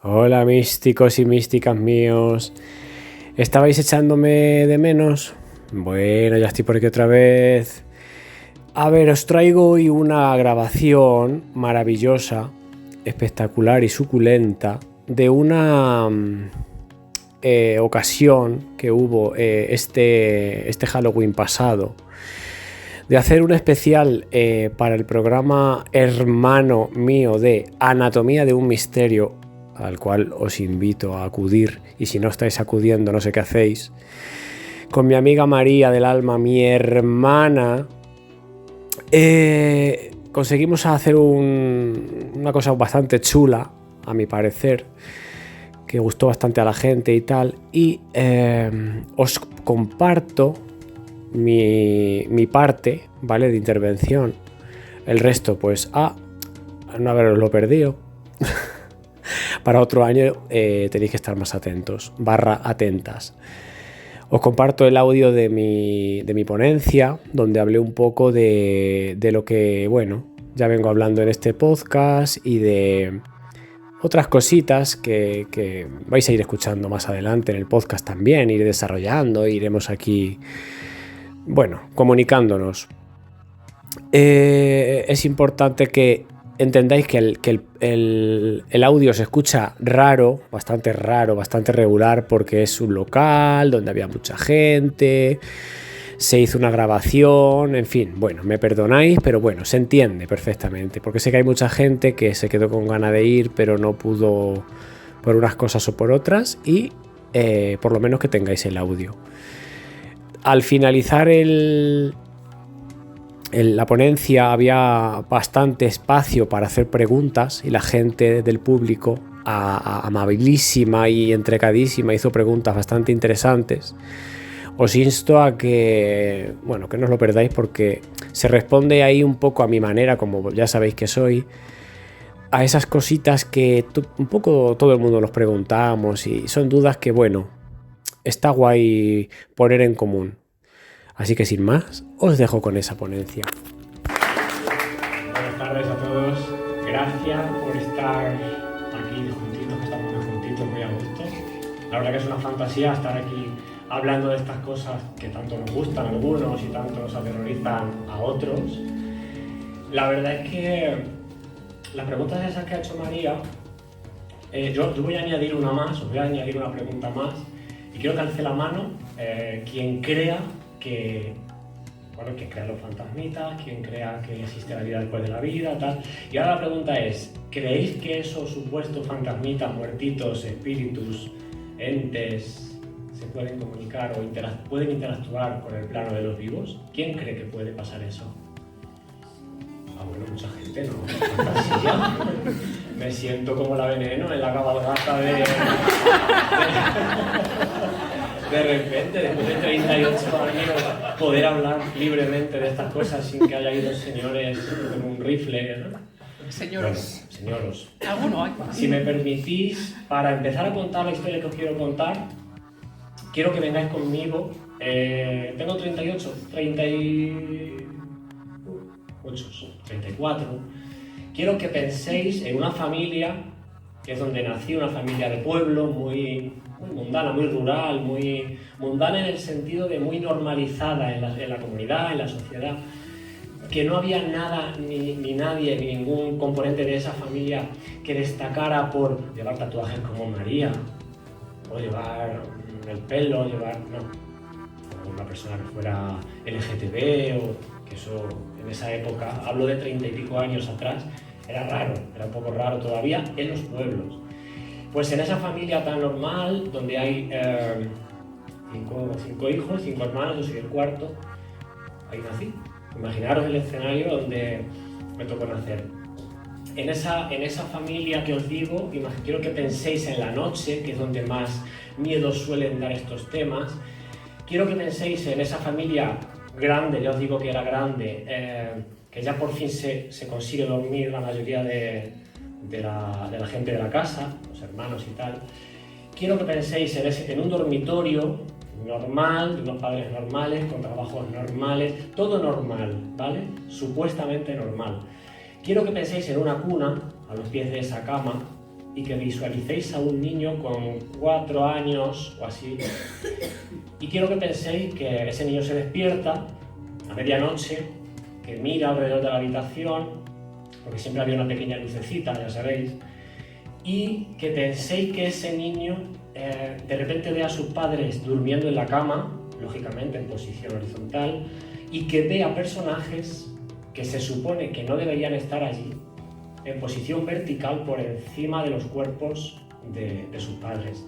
Hola místicos y místicas míos. ¿Estabais echándome de menos? Bueno, ya estoy por aquí otra vez. A ver, os traigo hoy una grabación maravillosa, espectacular y suculenta de una ocasión que hubo este Halloween pasado, de hacer un especial para el programa hermano mío de Anatomía de un Misterio, al cual os invito a acudir, y si no estáis acudiendo no sé qué hacéis, con mi amiga María del alma, mi hermana. Conseguimos hacer una cosa bastante chula, a mi parecer, que gustó bastante a la gente y tal, y os comparto mi parte, ¿vale?, de intervención. El resto, pues, no haberoslo perdido. Para otro año tenéis que estar más atentos, atentas. Os comparto el audio de mi ponencia, donde hablé un poco de lo que, bueno, ya vengo hablando en este podcast y de otras cositas que vais a ir escuchando más adelante en el podcast también, iré desarrollando, iremos aquí, bueno, comunicándonos. Es importante que entendáis que el audio se escucha raro, bastante regular, porque es un local donde había mucha gente, se hizo una grabación, en fin, bueno, me perdonáis, pero bueno, se entiende perfectamente, porque sé que hay mucha gente que se quedó con ganas de ir, pero no pudo por unas cosas o por otras, y por lo menos que tengáis el audio. Al finalizar la ponencia había bastante espacio para hacer preguntas y la gente del público, amabilísima y entrecadísima, hizo preguntas bastante interesantes. Os insto a que, bueno, que no os lo perdáis, porque se responde ahí un poco a mi manera, como ya sabéis que soy, a esas cositas que un poco todo el mundo nos preguntamos, y son dudas que, bueno, está guay poner en común. Así que sin más, os dejo con esa ponencia. Buenas tardes a todos. Gracias por estar aquí juntitos, que estamos muy juntitos, muy a gusto. La verdad que es una fantasía estar aquí hablando de estas cosas que tanto nos gustan a algunos y tanto nos aterrorizan a otros. La verdad es que las preguntas esas que ha hecho María, yo voy a añadir una más, os voy a añadir una pregunta más, y quiero que alce la mano quien crea que crea los fantasmitas, quien crea que existe la vida después de la vida, tal. Y ahora la pregunta es, ¿creéis que esos supuestos fantasmitas, muertitos, espíritus, entes, se pueden comunicar o pueden interactuar con el plano de los vivos? ¿Quién cree que puede pasar eso? Bueno, mucha gente, ¿no? Fantasía. Me siento como la Veneno en la cabalgata de repente, después de 38 años, poder hablar libremente de estas cosas sin que haya ido señores con un rifle, ¿no? Señoros. Bueno, señoros. Alguno hay. Si me permitís, para empezar a contar la historia que os quiero contar, quiero que vengáis conmigo. Tengo 38, 34. Quiero que penséis en una familia que es donde nací, una familia de pueblo muy mundana, muy rural, muy mundana en el sentido de muy normalizada en la comunidad, en la sociedad, que no había nada ni nadie, ni ningún componente de esa familia que destacara por llevar tatuajes como María, o llevar el pelo, o una persona que fuera LGTB, o que eso en esa época, hablo de 30 y pico años atrás, era raro, era un poco raro todavía en los pueblos. Pues en esa familia tan normal, donde hay 5 hijos, 5 hermanos, yo soy el cuarto, ahí nací. Imaginaros el escenario donde me tocó nacer. En esa familia que os digo, quiero que penséis en la noche, que es donde más miedo suelen dar estos temas. Quiero que penséis en esa familia grande, ya os digo que era grande, que ya por fin se consigue dormir la mayoría de la gente de la casa, los hermanos y tal. Quiero que penséis en un dormitorio normal, de unos padres normales, con trabajos normales, todo normal, ¿vale? Supuestamente normal. Quiero que penséis en una cuna, a los pies de esa cama, y que visualicéis a un niño con 4 años o así. Y quiero que penséis que ese niño se despierta a medianoche, que mira alrededor de la habitación, porque siempre había una pequeña lucecita, ya sabéis, y que penséis que ese niño de repente ve a sus padres durmiendo en la cama, lógicamente en posición horizontal, y que ve a personajes que se supone que no deberían estar allí, en posición vertical por encima de los cuerpos de sus padres.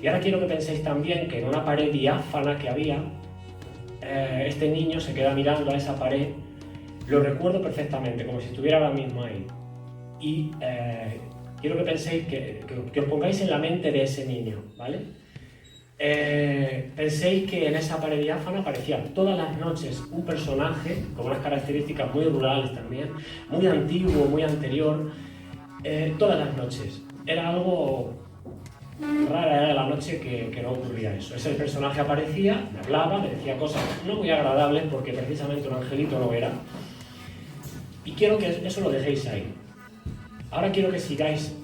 Y ahora quiero que penséis también que en una pared diáfana que había, este niño se queda mirando a esa pared. Lo recuerdo perfectamente, como si estuviera ahora mismo ahí. Y quiero que penséis, que os pongáis en la mente de ese niño, ¿vale? Penséis que en esa pared diáfana aparecía todas las noches un personaje con unas características muy rurales también, muy antiguo, muy anterior, todas las noches. Era algo raro, era la noche que no ocurría eso. Ese personaje aparecía, me hablaba, me decía cosas no muy agradables porque precisamente un angelito no era. Y quiero que eso lo dejéis ahí. Ahora quiero que sigáis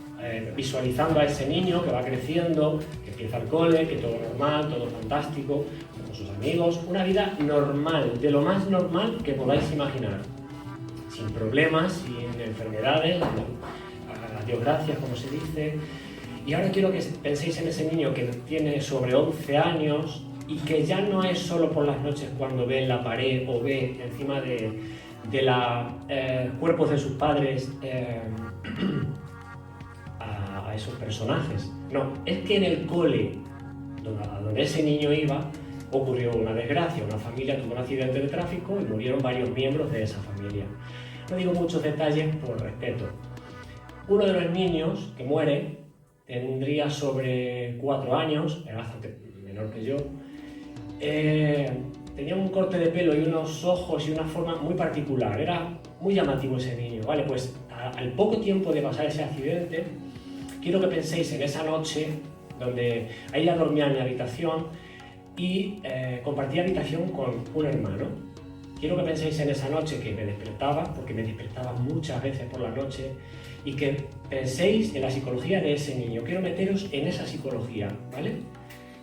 visualizando a ese niño que va creciendo, que empieza el cole, que todo normal, todo fantástico, con sus amigos, una vida normal, de lo más normal que podáis imaginar, sin problemas, sin enfermedades, a Dios gracias, como se dice. Y ahora quiero que penséis en ese niño que tiene sobre 11 años y que ya no es solo por las noches cuando ve en la pared o ve encima de cuerpos de sus padres a esos personajes. No, es que en el cole donde ese niño iba ocurrió una desgracia, una familia tuvo un accidente de tráfico y murieron varios miembros de esa familia. No digo muchos detalles por respeto. Uno de los niños que muere tendría sobre 4 años, era bastante menor que yo. Tenía un corte de pelo y unos ojos y una forma muy particular, era muy llamativo ese niño, ¿vale? Pues al poco tiempo de pasar ese accidente, quiero que penséis en esa noche donde ella dormía en mi habitación y compartía habitación con un hermano. Quiero que penséis en esa noche que me despertaba, porque me despertaba muchas veces por la noche, y que penséis en la psicología de ese niño. Quiero meteros en esa psicología, ¿vale?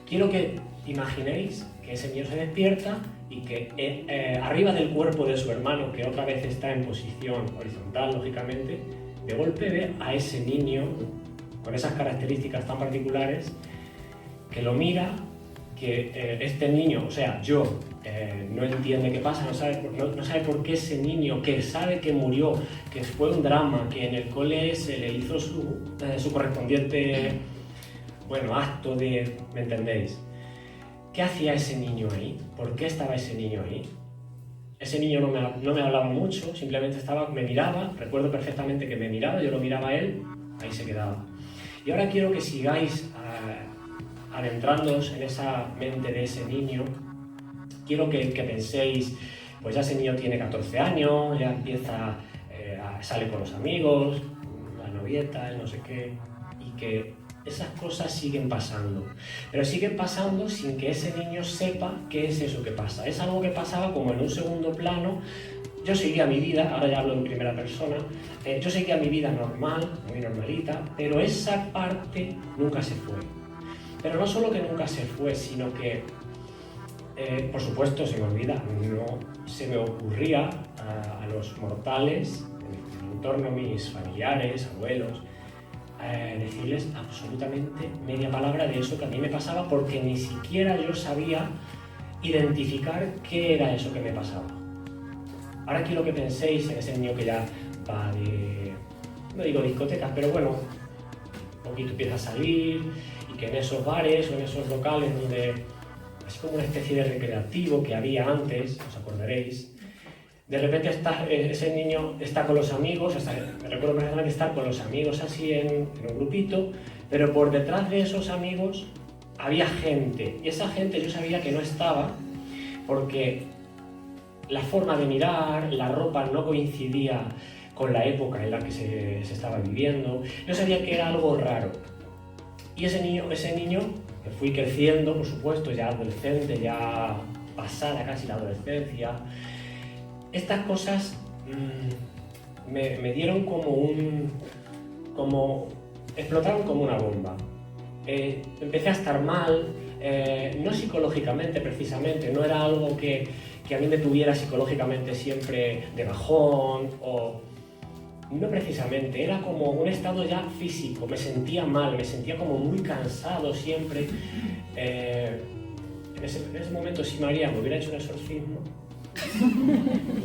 Quiero que imaginéis que ese niño se despierta y que arriba del cuerpo de su hermano, que otra vez está en posición horizontal, lógicamente, de golpe ve a ese niño con esas características tan particulares, que lo mira, que este niño, o sea, yo, no entiende qué pasa, no sabe por qué ese niño, que sabe que murió, que fue un drama, que en el cole se le hizo su correspondiente, bueno, acto de, ¿me entendéis? ¿Qué hacía ese niño ahí? ¿Por qué estaba ese niño ahí? Ese niño no me hablaba mucho, simplemente me miraba, recuerdo perfectamente que me miraba, yo lo miraba a él, ahí se quedaba. Y ahora quiero que sigáis adentrándoos en esa mente de ese niño. Quiero que penséis, pues ya ese niño tiene 14 años, ya empieza, sale con los amigos, la novieta, el no sé qué, y que esas cosas siguen pasando, pero siguen pasando sin que ese niño sepa qué es eso que pasa. Es algo que pasaba como en un segundo plano. Yo seguía mi vida, ahora ya hablo en primera persona, yo seguía mi vida normal, muy normalita, pero esa parte nunca se fue. Pero no solo que nunca se fue, sino que, por supuesto, se me olvida, no se me ocurría a los mortales, en mi entorno, mis familiares, abuelos, decirles absolutamente media palabra de eso que a mí me pasaba, porque ni siquiera yo sabía identificar qué era eso que me pasaba. Ahora quiero que penséis en ese niño que ya va de, no digo discotecas, pero bueno, un poquito empieza a salir, y que en esos bares o en esos locales donde es como una especie de recreativo que había antes, os acordaréis, de repente ese niño está con los amigos, me recuerdo perfectamente estar con los amigos así en un grupito, pero por detrás de esos amigos había gente, y esa gente yo sabía que no estaba porque la forma de mirar, la ropa no coincidía con la época en la que se estaba viviendo. Yo sabía que era algo raro. Y ese niño, que fui creciendo, por supuesto, ya adolescente, ya pasada casi la adolescencia, estas cosas me dieron como explotaron como una bomba. Empecé a estar mal, no psicológicamente precisamente, no era algo que a mí me tuviera psicológicamente siempre de bajón, o no precisamente, era como un estado ya físico, me sentía mal, me sentía como muy cansado siempre. En ese momento, si María me hubiera hecho un exorcismo,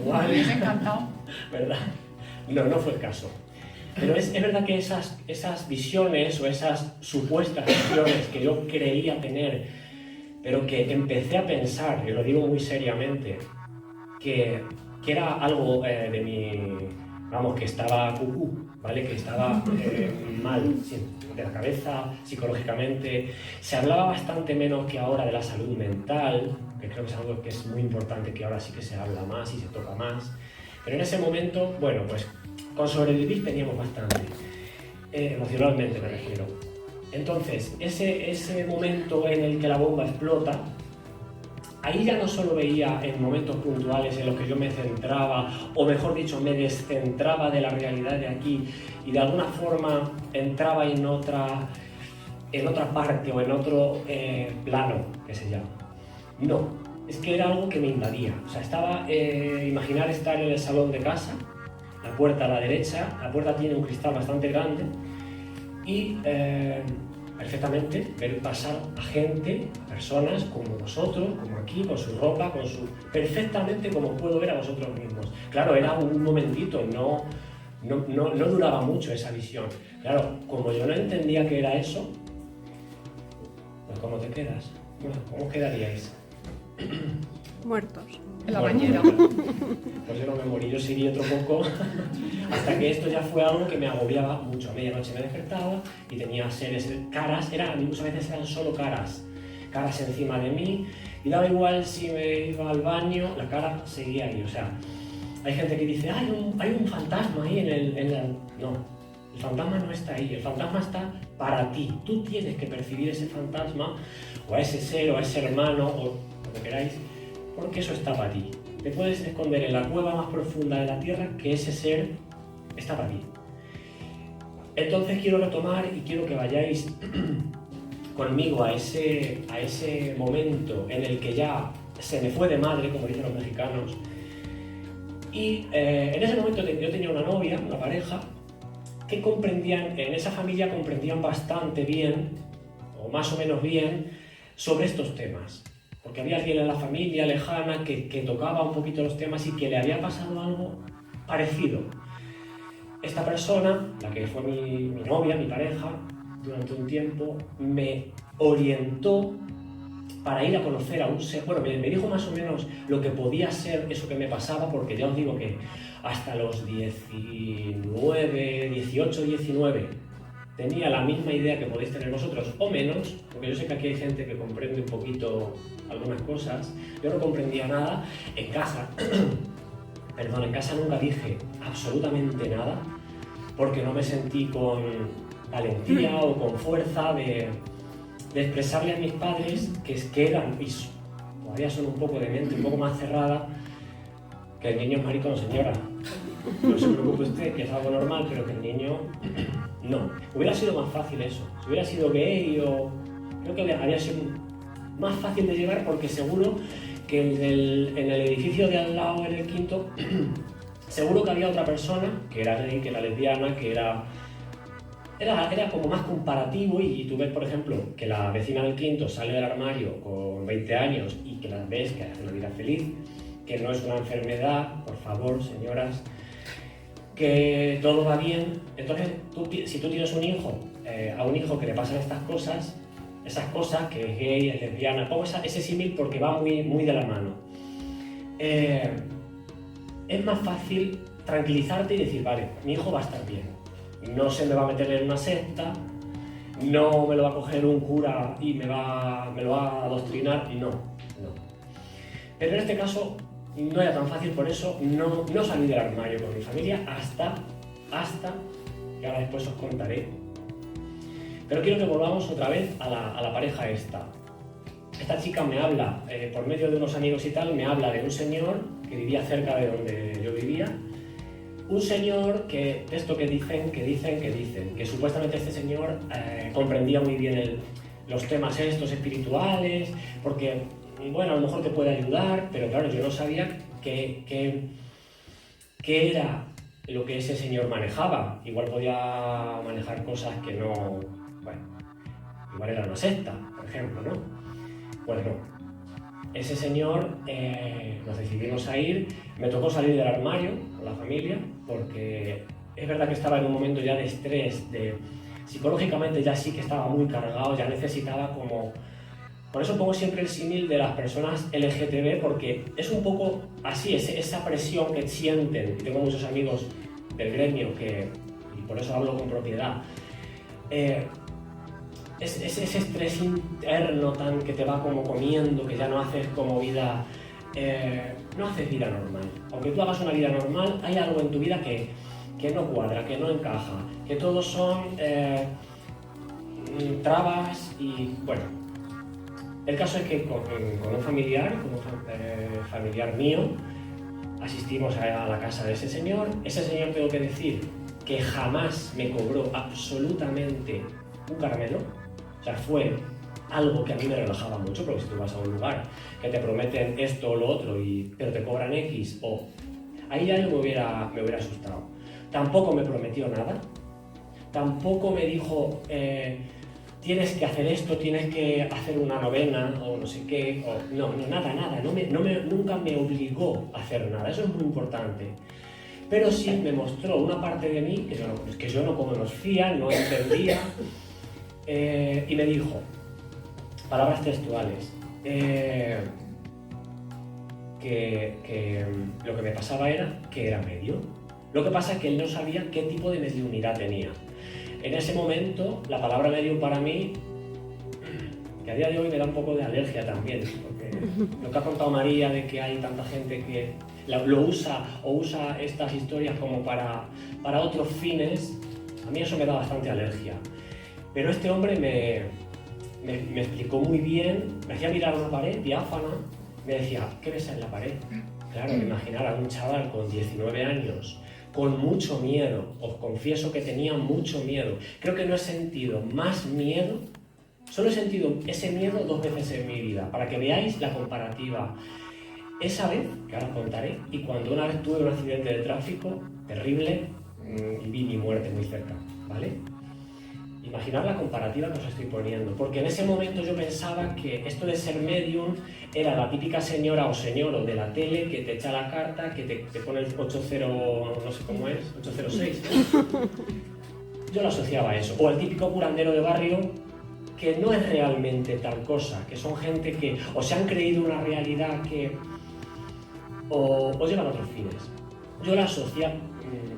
igual, Me hubiese encantado. ¿verdad? No fue el caso. Pero es verdad que esas visiones o esas supuestas visiones que yo creía tener, pero que empecé a pensar, y lo digo muy seriamente, que era algo de mi, vamos, que estaba cucú, ¿vale? Que estaba mal, sí, de la cabeza, psicológicamente. Se hablaba bastante menos que ahora de la salud mental, que creo que es algo que es muy importante, que ahora sí que se habla más y se toca más. Pero en ese momento, bueno, pues con sobrevivir teníamos bastante, emocionalmente me refiero. Entonces, ese momento en el que la bomba explota, ahí ya no solo veía en momentos puntuales en los que yo me centraba, o mejor dicho, me descentraba de la realidad de aquí y de alguna forma entraba en otra parte o en otro plano, que se llama. No, es que era algo que me invadía. O sea, imaginar estar en el salón de casa, la puerta a la derecha, la puerta tiene un cristal bastante grande y perfectamente ver pasar a gente, a personas como vosotros, como aquí, con su ropa, perfectamente como puedo ver a vosotros mismos. Claro, era un momentito, no duraba mucho esa visión. Claro, como yo no entendía qué era eso, pues ¿cómo te quedas? Bueno, ¿cómo os quedaríais? Muertos. En la bañera. Pues yo no me morí, yo seguí otro poco hasta que esto ya fue algo que me agobiaba mucho. A medianoche me despertaba y tenía seres, caras, muchas veces eran solo caras encima de mí y daba igual si me iba al baño, la cara seguía ahí. O sea, hay gente que dice, hay un fantasma ahí No, el fantasma no está ahí, el fantasma está para ti. Tú tienes que percibir ese fantasma o a ese ser o a ese hermano o lo que queráis, porque eso está para ti. Te puedes esconder en la cueva más profunda de la tierra que ese ser está para ti. Entonces quiero retomar y quiero que vayáis conmigo a ese momento en el que ya se me fue de madre, como dicen los mexicanos. Y en ese momento yo tenía una novia, una pareja, que en esa familia comprendían bastante bien, o más o menos bien, sobre estos temas. Porque había alguien en la familia lejana que tocaba un poquito los temas y que le había pasado algo parecido. Esta persona, la que fue mi novia, mi pareja, durante un tiempo, me orientó para ir a conocer a un ser. Bueno, me dijo más o menos lo que podía ser eso que me pasaba, porque ya os digo que hasta los 19, 18, 19, tenía la misma idea que podéis tener vosotros, o menos, porque yo sé que aquí hay gente que comprende un poquito algunas cosas. Yo no comprendía nada. En casa, en casa nunca dije absolutamente nada, porque no me sentí con valentía o con fuerza de expresarle a mis padres que eran, y todavía son un poco de mente, un poco más cerrada, que el niño es maricón, señora. No se preocupe usted, que es algo normal, pero que el niño no. Hubiera sido más fácil eso. Si hubiera sido gay o... Creo que habría sido más fácil de llevar, porque seguro que en el edificio de al lado, en el quinto, seguro que había otra persona que era gay, que era lesbiana, que era como más comparativo. Y tú ves, por ejemplo, que la vecina del quinto sale del armario con 20 años y que la ves que hace una vida feliz, que no es una enfermedad, por favor, señoras, que todo va bien. Entonces, si tú tienes un hijo, a un hijo que le pasan estas cosas, esas cosas, que es gay, es lesbiana, pongo ese símil porque va muy, muy de la mano. Es más fácil tranquilizarte y decir, vale, mi hijo va a estar bien. No se me va a meter en una secta, no me lo va a coger un cura y me lo va a adoctrinar, no. Pero en este caso no era tan fácil, por eso no salí del armario con mi familia hasta, y ahora después os contaré. Pero quiero que volvamos otra vez a la pareja esta. Esta chica me habla, por medio de unos amigos y tal, me habla de un señor que vivía cerca de donde yo vivía, un señor que, esto que dicen, que supuestamente este señor comprendía muy bien los temas estos espirituales, porque, bueno, a lo mejor te puede ayudar, pero claro, yo no sabía qué era lo que ese señor manejaba. Igual podía manejar cosas que no, bueno, igual era una secta, por ejemplo, ¿no? Pues no. Ese señor, nos decidimos a ir, me tocó salir del armario con la familia, porque es verdad que estaba en un momento ya de estrés, psicológicamente ya sí que estaba muy cargado, ya necesitaba como... Por eso pongo siempre el símil de las personas LGTB, porque es un poco así, esa presión que sienten, y tengo muchos amigos del gremio y por eso hablo con propiedad, ese estrés interno tan que te va como comiendo, que ya no haces como vida, no haces vida normal. Aunque tú hagas una vida normal, hay algo en tu vida que no cuadra, que no encaja, que todos son trabas y bueno. El caso es que con un familiar, familiar mío, asistimos a la casa de ese señor. Ese señor, tengo que decir, que jamás me cobró absolutamente un caramelo. O sea, fue algo que a mí me relajaba mucho, porque si tú vas a un lugar que te prometen esto o lo otro, pero te cobran X, ahí ya me hubiera asustado. Tampoco me prometió nada, tampoco me dijo tienes que hacer esto, tienes que hacer una novena o no sé qué, nada, nunca me obligó a hacer nada, eso es muy importante. Pero sí me mostró una parte de mí que yo no conocía, no entendía, y me dijo, palabras textuales, que lo que me pasaba era que era medio. Lo que pasa es que él no sabía qué tipo de mediunidad tenía. En ese momento, la palabra medium para mí, que a día de hoy me da un poco de alergia también, porque lo que ha contado María de que hay tanta gente que lo usa o usa estas historias como para otros fines, a mí eso me da bastante alergia. Pero este hombre me explicó muy bien, me hacía mirar una pared diáfana, me decía, ¿qué ves en la pared? Claro, imaginar a un chaval con 19 años, con mucho miedo, os confieso que tenía mucho miedo. Creo que no he sentido más miedo, solo he sentido ese miedo 2 veces en mi vida, para que veáis la comparativa. Esa vez, que ahora os contaré, y cuando una vez tuve un accidente de tráfico terrible y vi mi muerte muy cerca, ¿vale? Imaginad la comparativa que os estoy poniendo, porque en ese momento yo pensaba que esto de ser medium era la típica señora o señor de la tele que te echa la carta, que te pone el 80, no sé cómo es, 806. Yo lo asociaba a eso, o el típico curandero de barrio que no es realmente tal cosa, que son gente que o se han creído una realidad o llevan a otros fines. Yo la asociaba,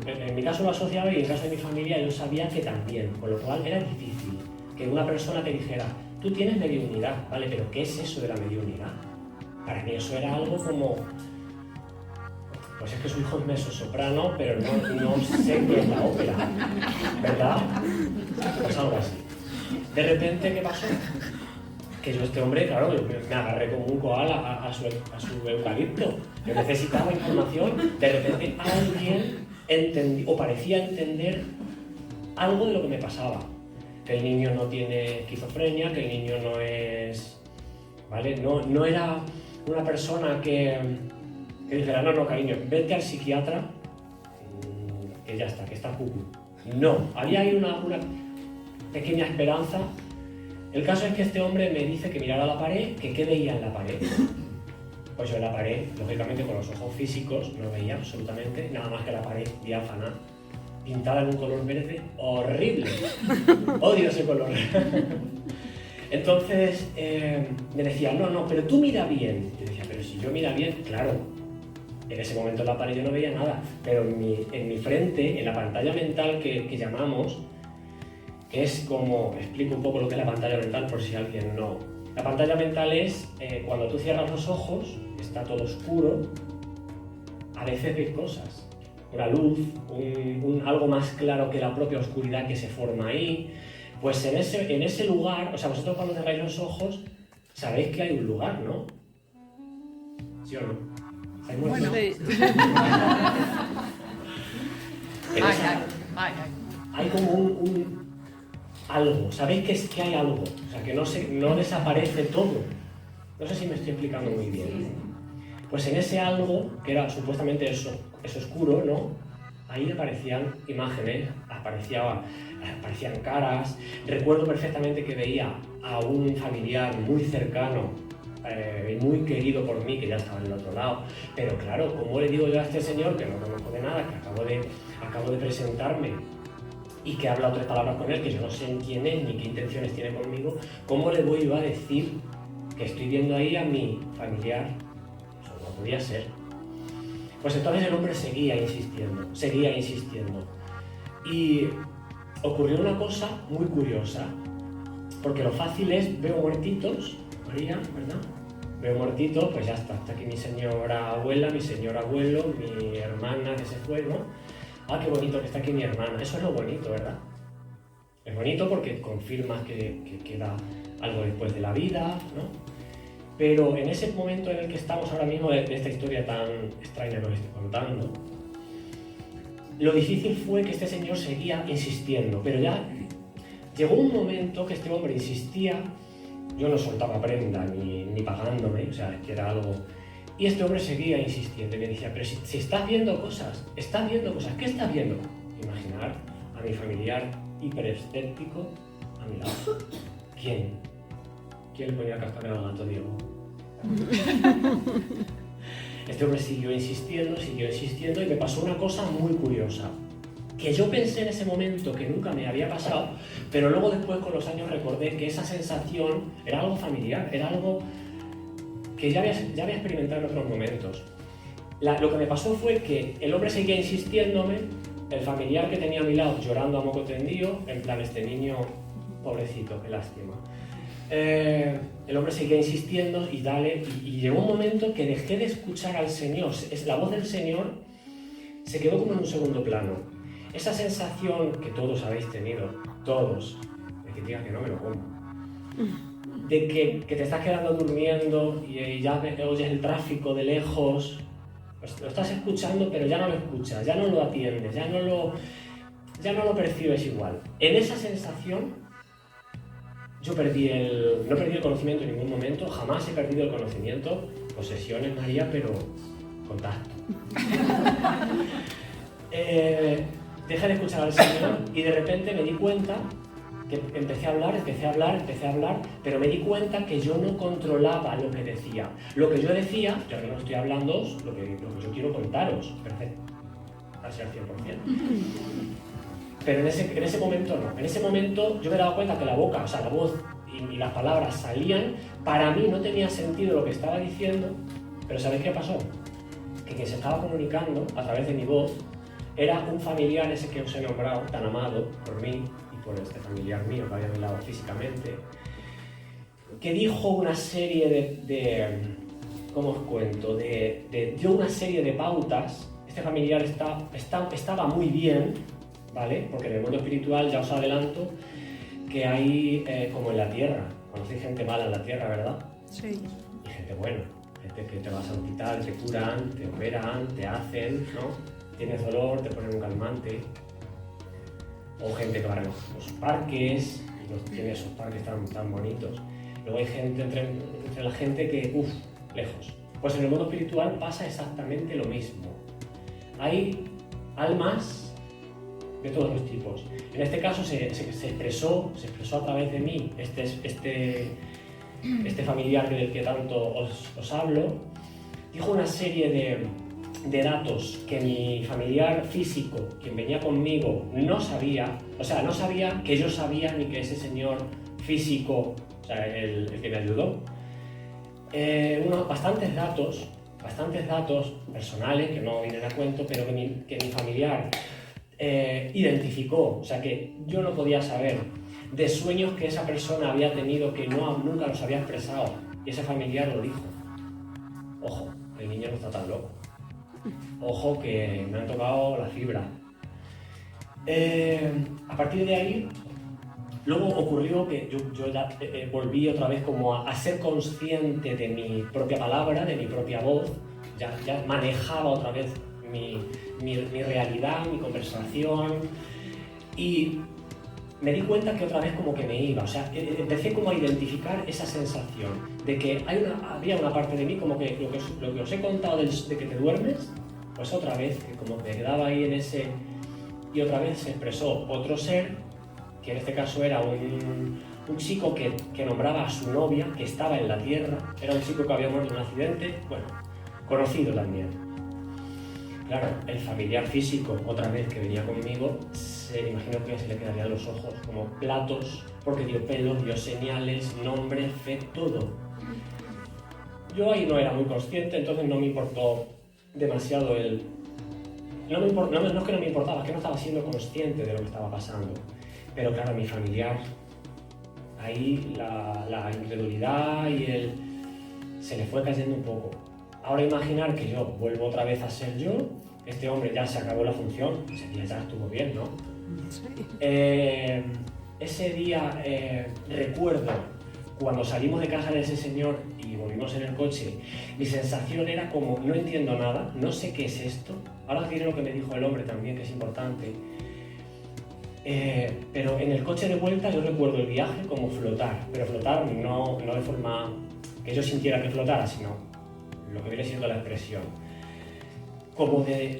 en mi caso lo asociaba y en el caso de mi familia yo sabía que también, con lo cual era difícil que una persona te dijera, tú tienes mediunidad, ¿vale? Pero ¿qué es eso de la mediunidad? Para mí eso era algo como, pues es que su hijo es mezzosoprano, pero no sé qué es la ópera, ¿verdad? Pues algo así. De repente, ¿qué pasó? Que yo este hombre, claro, me agarré como un koala a su eucalipto. Yo necesitaba información, de repente alguien entendió, o parecía entender algo de lo que me pasaba. Que el niño no tiene esquizofrenia, que el niño no es... ¿Vale? No era una persona que dijera, no, cariño, vete al psiquiatra, que ya está, que está cucu. No, había ahí una pequeña esperanza. El caso es que este hombre me dice que mirara la pared, que qué veía en la pared. Pues yo en la pared, lógicamente con los ojos físicos, no veía absolutamente nada más que la pared diáfana, pintada en un color verde horrible. Odio ese color. Entonces me decía, no, pero tú mira bien. Yo decía, pero si yo mira bien, claro. En ese momento en la pared yo no veía nada, pero en mi frente, en la pantalla mental que llamamos, que es como, explico un poco lo que es la pantalla mental por si alguien no... La pantalla mental es cuando tú cierras los ojos, está todo oscuro, a veces ves cosas, una luz, algo más claro que la propia oscuridad que se forma ahí. Pues en ese lugar, o sea, vosotros cuando cerráis los ojos, sabéis que hay un lugar, ¿no? ¿Sí o no? ¿Estáis muertos? Bueno. Sí. Hay como algo, ¿sabéis que es que hay algo? O sea, que no desaparece todo. No sé si me estoy explicando muy bien. Pues en ese algo, que era supuestamente eso oscuro, ¿no? Ahí aparecían imágenes, aparecían caras. Recuerdo perfectamente que veía a un familiar muy cercano y muy querido por mí, que ya estaba en el otro lado. Pero claro, ¿cómo le digo yo a este señor, que no conozco de nada, que acabo de presentarme y que he hablado 3 palabras con él, que yo no sé quién es ni qué intenciones tiene conmigo, cómo le voy yo a decir que estoy viendo ahí a mi familiar? Eso no podía ser. Pues entonces el hombre seguía insistiendo. Y ocurrió una cosa muy curiosa, porque lo fácil es, veo muertitos, María, ¿verdad? Veo muertitos, pues ya está aquí mi señora abuela, mi señor abuelo, mi hermana que se fue, ¿no? Ah, qué bonito que está aquí mi hermana. Eso es lo bonito, ¿verdad? Es bonito porque confirma que queda algo después de la vida, ¿no? Pero en ese momento en el que estamos ahora mismo de esta historia tan extraña que os estoy contando, lo difícil fue que este señor seguía insistiendo, pero ya llegó un momento que este hombre insistía, yo no soltaba prenda ni pagándome, o sea, es que era algo... Y este hombre seguía insistiendo y me decía, pero si estás viendo cosas, ¿qué estás viendo? Imaginar a mi familiar hiperescéptico a mi lado. ¿Quién le ponía cascabel al gato, Diego? Este hombre siguió insistiendo y me pasó una cosa muy curiosa, que yo pensé en ese momento que nunca me había pasado, pero luego después con los años recordé que esa sensación era algo familiar, era algo que ya había experimentado en otros momentos. Lo que me pasó fue que el hombre seguía insistiéndome, el familiar que tenía a mi lado llorando a moco tendido, en plan, este niño, pobrecito, qué lástima. El hombre seguía insistiendo y llegó un momento que dejé de escuchar al Señor. La voz del Señor se quedó como en un segundo plano. Esa sensación que todos habéis tenido, todos, de que diga que no me lo como, de que te estás quedando durmiendo y ya oyes el tráfico de lejos, pues lo estás escuchando pero ya no lo escuchas, ya no lo atiendes, ya no lo percibes igual. En esa sensación yo no perdí el conocimiento en ningún momento, jamás he perdido el conocimiento, posesiones, María, pero contacto. Dejé de escuchar al Señor y de repente me di cuenta que empecé a hablar, pero me di cuenta que yo no controlaba lo que decía. Lo que yo decía, yo no estoy hablando, lo que yo quiero contaros, perfecto, casi al 100%. Pero en ese momento no. En ese momento yo me daba cuenta que la boca, o sea, la voz y las palabras salían. Para mí no tenía sentido lo que estaba diciendo, pero ¿sabéis qué pasó? Que quien se estaba comunicando a través de mi voz era un familiar, ese que os he nombrado, tan amado por mí y por este familiar mío que había a mi lado físicamente, que dijo una serie ¿cómo os cuento? Dio una serie de pautas. Este familiar estaba muy bien, ¿vale? Porque en el mundo espiritual, ya os adelanto, que hay como en la tierra. Conocéis gente mala en la tierra, ¿verdad? Sí. Y gente buena. Gente que te vas al hospital, te curan, te operan, te hacen, ¿no? Tienes dolor, te ponen un calmante. O gente que va a los parques, y tiene esos parques tan bonitos. Luego hay gente entre la gente que, lejos. Pues en el mundo espiritual pasa exactamente lo mismo. Hay almas de todos los tipos. En este caso se expresó a través de mí este familiar del que tanto os hablo. Dijo una serie de datos que mi familiar físico, quien venía conmigo, no sabía. O sea, no sabía que yo sabía ni que ese señor físico, o sea, el que me ayudó. Bastantes datos personales que no vienen a cuento, pero que mi familiar identificó, o sea que yo no podía saber, de sueños que esa persona había tenido que nunca los había expresado, y ese familiar lo dijo. Ojo, el niño no está tan loco. Ojo que me han tocado la fibra. A partir de ahí, luego ocurrió que yo ya volví otra vez como a ser consciente de mi propia palabra, de mi propia voz, ya manejaba otra vez mi realidad, mi conversación, y me di cuenta que otra vez como que me iba, o sea, empecé como a identificar esa sensación de que había una parte de mí como que lo que os he contado de que te duermes, pues otra vez, que como me quedaba ahí en ese, y otra vez se expresó otro ser, que en este caso era un chico que nombraba a su novia, que estaba en la tierra, era un chico que había muerto en un accidente, bueno, conocido también. Claro, el familiar físico, otra vez que venía conmigo, se imagino que se le quedarían los ojos como platos, porque dio pelos, dio señales, nombre, fe, todo. Yo ahí no era muy consciente, entonces no me importó demasiado el... No es que no me importaba, es que no estaba siendo consciente de lo que estaba pasando. Pero claro, mi familiar, ahí la incredulidad y se le fue cayendo un poco. Ahora imaginar que yo vuelvo otra vez a ser yo, este hombre ya se acabó la función, ese día ya estuvo bien, ¿no? Sí. Ese día recuerdo cuando salimos de casa de ese señor y volvimos en el coche, mi sensación era como no entiendo nada, no sé qué es esto. Ahora os diré lo que me dijo el hombre también, que es importante. Pero en el coche de vuelta yo recuerdo el viaje como flotar, pero flotar no de forma que yo sintiera que flotara, sino lo que viene siendo la expresión.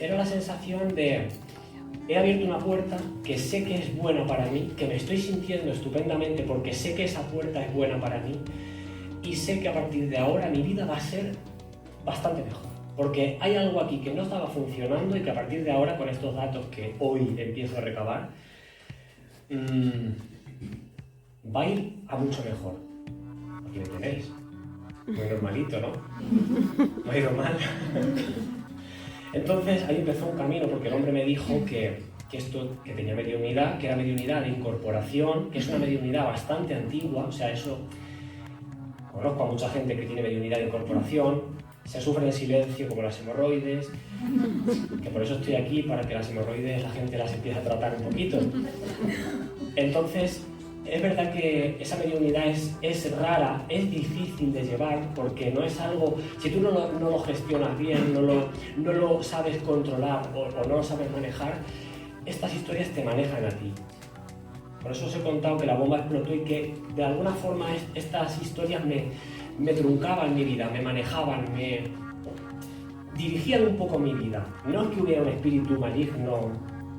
Era la sensación de he abierto una puerta que sé que es buena para mí, que me estoy sintiendo estupendamente porque sé que esa puerta es buena para mí y sé que a partir de ahora mi vida va a ser bastante mejor. Porque hay algo aquí que no estaba funcionando y que a partir de ahora, con estos datos que hoy empiezo a recabar, va a ir a mucho mejor. Aquí me tenéis. Muy normalito, ¿no? No ha ido mal. Entonces ahí empezó un camino, porque el hombre me dijo que tenía mediunidad, que era mediunidad de incorporación, que es una mediunidad bastante antigua, o sea, eso... Conozco a mucha gente que tiene mediunidad de incorporación, se sufre en silencio como las hemorroides, que por eso estoy aquí, para que las hemorroides la gente las empiece a tratar un poquito. Entonces, es verdad que esa mediunidad es rara, es difícil de llevar, porque no es algo, si tú no lo gestionas bien, no lo sabes controlar o no lo sabes manejar, estas historias te manejan a ti. Por eso os he contado que la bomba explotó y que de alguna forma estas historias me truncaban mi vida, me manejaban, me dirigían un poco mi vida. No es que hubiera un espíritu maligno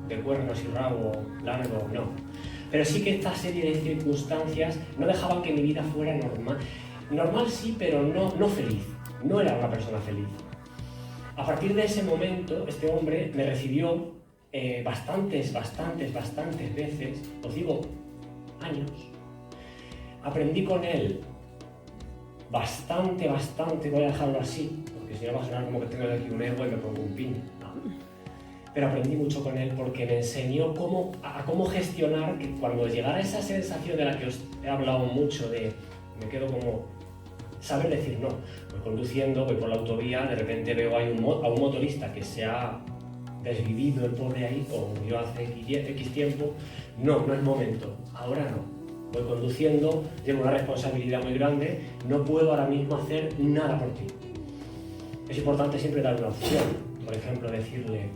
de cuernos y rabo largo, no. Pero sí que esta serie de circunstancias no dejaban que mi vida fuera normal. Normal sí, pero no feliz. No era una persona feliz. A partir de ese momento, este hombre me recibió bastantes veces, os digo, años. Aprendí con él bastante, voy a dejarlo así, porque si no va a sonar como que tengo aquí un ego y me pongo un pin. No. Pero aprendí mucho con él porque me enseñó cómo gestionar, que cuando llegara esa sensación de la que os he hablado mucho, de me quedo como saber decir no. Voy conduciendo, voy por la autovía, de repente veo ahí a un motorista que se ha desvivido el pobre ahí, o yo hace X tiempo, no es momento, ahora no. Voy conduciendo, llevo una responsabilidad muy grande, no puedo ahora mismo hacer nada por ti. Es importante siempre dar una opción, por ejemplo, decirle,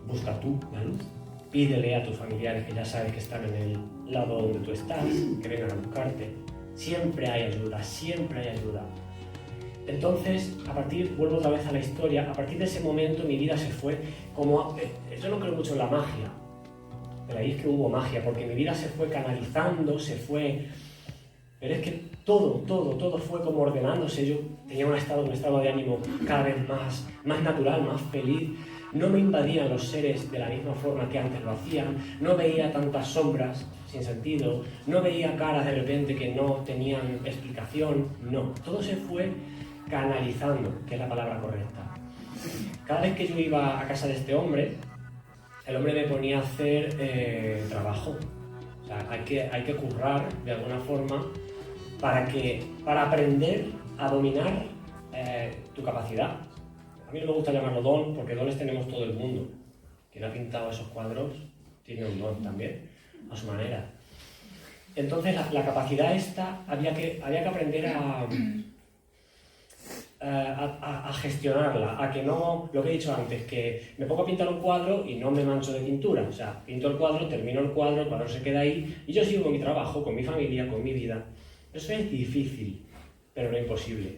busca tú la luz, pídele a tus familiares que ya sabes que están en el lado donde tú estás, que vengan a buscarte. Siempre hay ayuda, siempre hay ayuda. Entonces, vuelvo otra vez a la historia, a partir de ese momento mi vida se fue como... yo no creo mucho en la magia, pero ahí es que hubo magia, porque mi vida se fue canalizando, pero es que todo fue como ordenándose. Yo tenía un estado de ánimo cada vez más natural, más feliz. No me invadían los seres de la misma forma que antes lo hacían, no veía tantas sombras sin sentido, no veía caras de repente que no tenían explicación, no. Todo se fue canalizando, que es la palabra correcta. Cada vez que yo iba a casa de este hombre, el hombre me ponía a hacer trabajo. O sea, hay que currar de alguna forma para aprender a dominar tu capacidad. A mí no me gusta llamarlo don, porque dones tenemos todo el mundo. Quien ha pintado esos cuadros tiene un don también, a su manera. Entonces la capacidad esta había que aprender a gestionarla, a que no, lo que he dicho antes, que me pongo a pintar un cuadro y no me mancho de pintura, o sea, pinto el cuadro, termino el cuadro se queda ahí y yo sigo con mi trabajo, con mi familia, con mi vida. Eso es difícil, pero no imposible.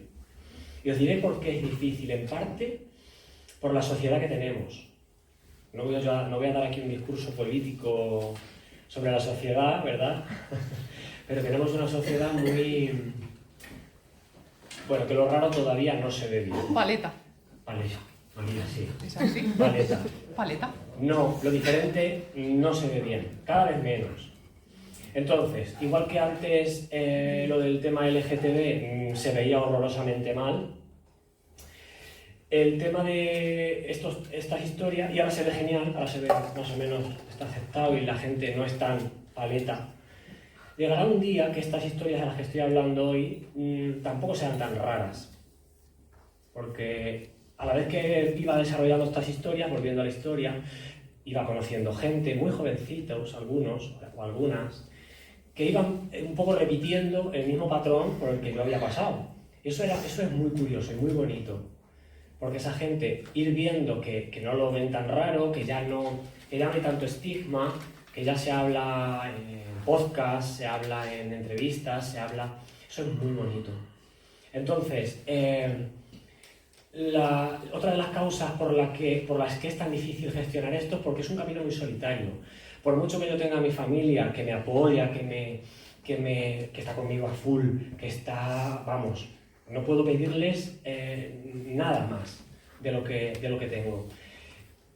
Y os diré por qué es difícil, en parte por la sociedad que tenemos. No voy a dar aquí un discurso político sobre la sociedad, ¿verdad? Pero tenemos una sociedad muy... Bueno, que lo raro todavía no se ve bien. Paleta. Paleta, María, sí. ¿Es así? Paleta. Paleta. No, lo diferente no se ve bien, cada vez menos. Entonces, igual que antes lo del tema LGTB se veía horrorosamente mal, el tema de estas historias, y ahora se ve genial, ahora se ve más o menos, está aceptado y la gente no es tan paleta. Llegará un día que estas historias de las que estoy hablando hoy tampoco sean tan raras. Porque a la vez que iba desarrollando estas historias, volviendo a la historia, iba conociendo gente, muy jovencitos, algunos o algunas, que iban un poco repitiendo el mismo patrón por el que yo había pasado. Eso es muy curioso y muy bonito. Porque esa gente, ir viendo que no lo ven tan raro, que ya no hay tanto estigma, que ya se habla en podcast, se habla en entrevistas, eso es muy bonito. Entonces, otra de las causas por las que es tan difícil gestionar esto es porque es un camino muy solitario. Por mucho que yo tenga a mi familia que me apoya, que está conmigo a full, que está, vamos, no puedo pedirles nada más de lo que tengo.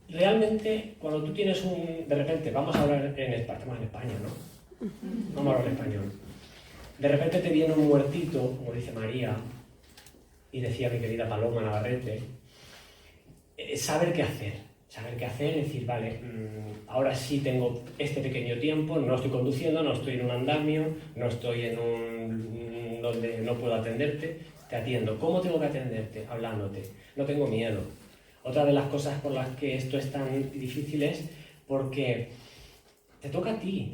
Realmente, cuando tú tienes de repente, vamos a hablar estamos en España, ¿no? Vamos a hablar en español. De repente te viene un muertito, como dice María, y decía mi querida Paloma Navarrete, saber qué hacer, decir, vale, ahora sí tengo este pequeño tiempo, no estoy conduciendo, no estoy en un andamio, no estoy donde no puedo atenderte, te atiendo. ¿Cómo tengo que atenderte? Hablándote. No tengo miedo. Otra de las cosas por las que esto es tan difícil es porque te toca a ti,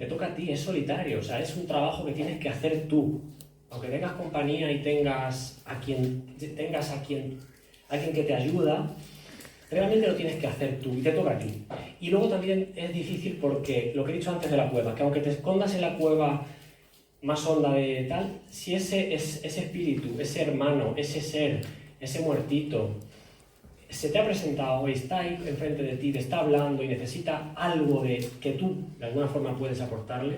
es solitario, o sea, es un trabajo que tienes que hacer tú. Aunque tengas compañía y tengas a quien que te ayuda, realmente lo tienes que hacer tú y te toca a ti. Y luego también es difícil porque, lo que he dicho antes de la cueva, que aunque te escondas en la cueva más honda de tal, si ese espíritu, ese hermano, ese ser, ese muertito, se te ha presentado y está ahí enfrente de ti, te está hablando y necesita algo que tú de alguna forma puedes aportarle,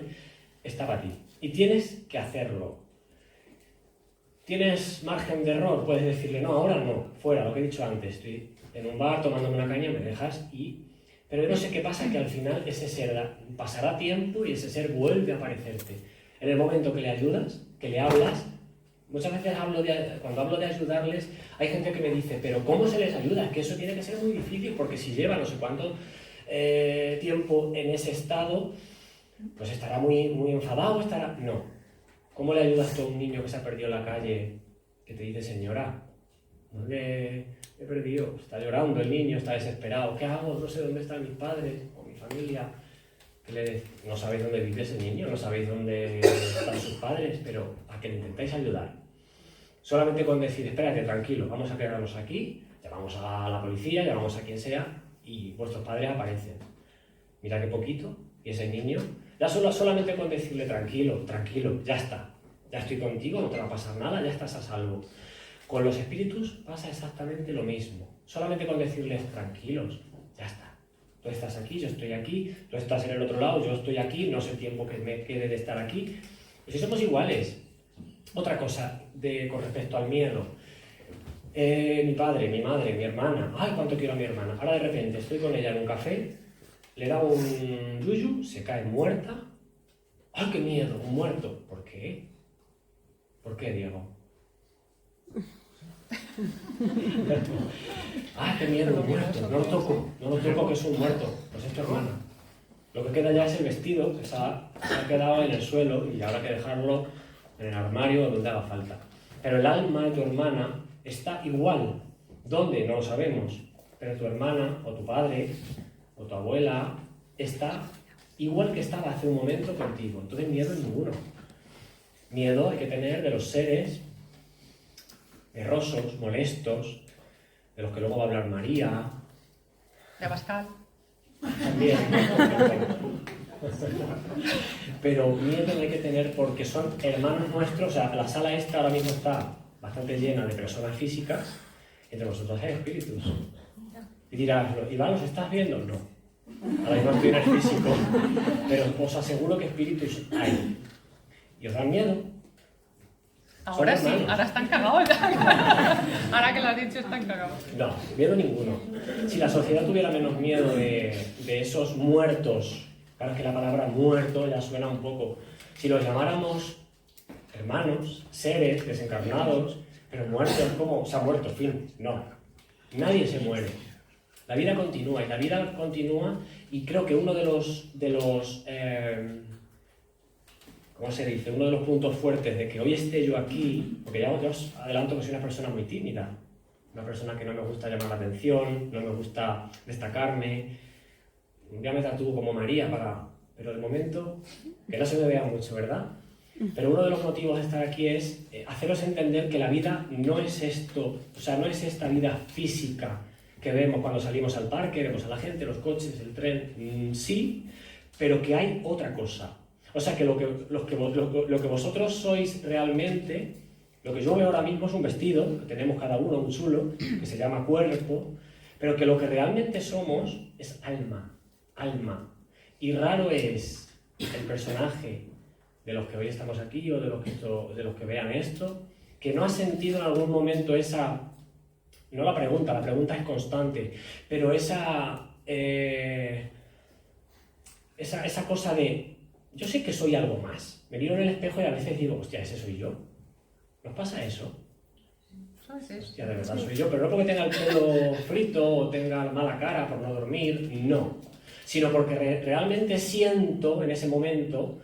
está para ti. Y tienes que hacerlo. ¿Tienes margen de error? Puedes decirle, no, ahora no, fuera, lo que he dicho antes, estoy en un bar tomándome una caña, me dejas y... Pero no sé qué pasa, que al final ese ser pasará tiempo y ese ser vuelve a aparecerte. En el momento que le ayudas, que le hablas, muchas veces cuando hablo de ayudarles, hay gente que me dice, pero ¿cómo se les ayuda? Es que eso tiene que ser muy difícil, porque si lleva no sé cuánto tiempo en ese estado, pues estará muy, muy enfadado, No. ¿Cómo le ayudas tú a un niño que se ha perdido en la calle, que te dice, señora, no le he perdido, está llorando el niño, está desesperado, ¿qué hago? No sé dónde están mis padres o mi familia. No sabéis dónde vive ese niño, no sabéis dónde están sus padres, pero a que le intentáis ayudar. Solamente con decir, espérate, tranquilo, vamos a quedarnos aquí, llamamos a la policía, llamamos a quien sea y vuestros padres aparecen. Mira qué poquito, y ese niño, ya solamente con decirle tranquilo, ya está, ya estoy contigo, no te va a pasar nada, ya estás a salvo. Con los espíritus pasa exactamente lo mismo, solamente con decirles tranquilos, ya está. Tú estás aquí, yo estoy aquí, tú estás en el otro lado, yo estoy aquí, no sé el tiempo que me quede de estar aquí. Y si somos iguales. Otra cosa con respecto al miedo. Mi padre, mi madre, mi hermana. ¡Ay, cuánto quiero a mi hermana! Ahora de repente estoy con ella en un café, le da un yuyu, se cae muerta. ¡Ay, qué miedo! Un muerto. ¿Por qué? ¿Por qué, Diego? ¡Ah, qué miedo! Un muerto. No lo toco, que es un muerto. Pues es tu hermana. Lo que queda ya es el vestido, que se ha quedado en el suelo y habrá que dejarlo en el armario o donde haga falta. Pero el alma de tu hermana está igual. ¿Dónde? No lo sabemos. Pero tu hermana, o tu padre, o tu abuela, está igual que estaba hace un momento contigo. Entonces miedo ninguno. Miedo hay que tener de los seres guerrosos, molestos, de los que luego va a hablar María. De Pascal. También. Pero miedo no hay que tener porque son hermanos nuestros. O sea, la sala esta ahora mismo está bastante llena de personas físicas. Entre vosotros hay espíritus. Y dirás, Iván, ¿los estás viendo? No. Ahora mismo estoy en el físico. Pero os aseguro que espíritus hay. ¿Y os dan miedo? Ahora sí, hermanos. ahora están cagados. Ahora que lo has dicho, están cagados. No, miedo ninguno. Si la sociedad tuviera menos miedo de esos muertos, claro que la palabra muerto ya suena un poco. Si los llamáramos hermanos, seres desencarnados, pero muertos como se ha muerto, fin. No, nadie se muere. La vida continúa y la vida continúa y creo que uno de los ¿cómo se dice? Uno de los puntos fuertes de que hoy esté yo aquí, porque ya os adelanto que soy una persona muy tímida, una persona que no me gusta llamar la atención, no me gusta destacarme. Un día me tatúo como María pero de momento que no se me vea mucho, ¿verdad? Pero uno de los motivos de estar aquí es haceros entender que la vida no es esto, o sea, no es esta vida física que vemos cuando salimos al parque, vemos a la gente, los coches, el tren, sí, pero que hay otra cosa. O sea, que lo que vosotros sois realmente, lo que yo veo ahora mismo es un vestido, que tenemos cada uno, un chulo, que se llama cuerpo, pero que lo que realmente somos es alma, alma. Y raro es el personaje de los que hoy estamos aquí o de los que vean esto, que no ha sentido en algún momento esa, no la pregunta es constante, pero esa cosa de, yo sé que soy algo más. Me miro en el espejo y a veces digo, hostia, ese soy yo. ¿Nos pasa eso? ¿Sabes eso? Hostia, de verdad soy yo, pero no porque tenga el pelo frito o tenga mala cara por no dormir, no. Sino porque realmente siento en ese momento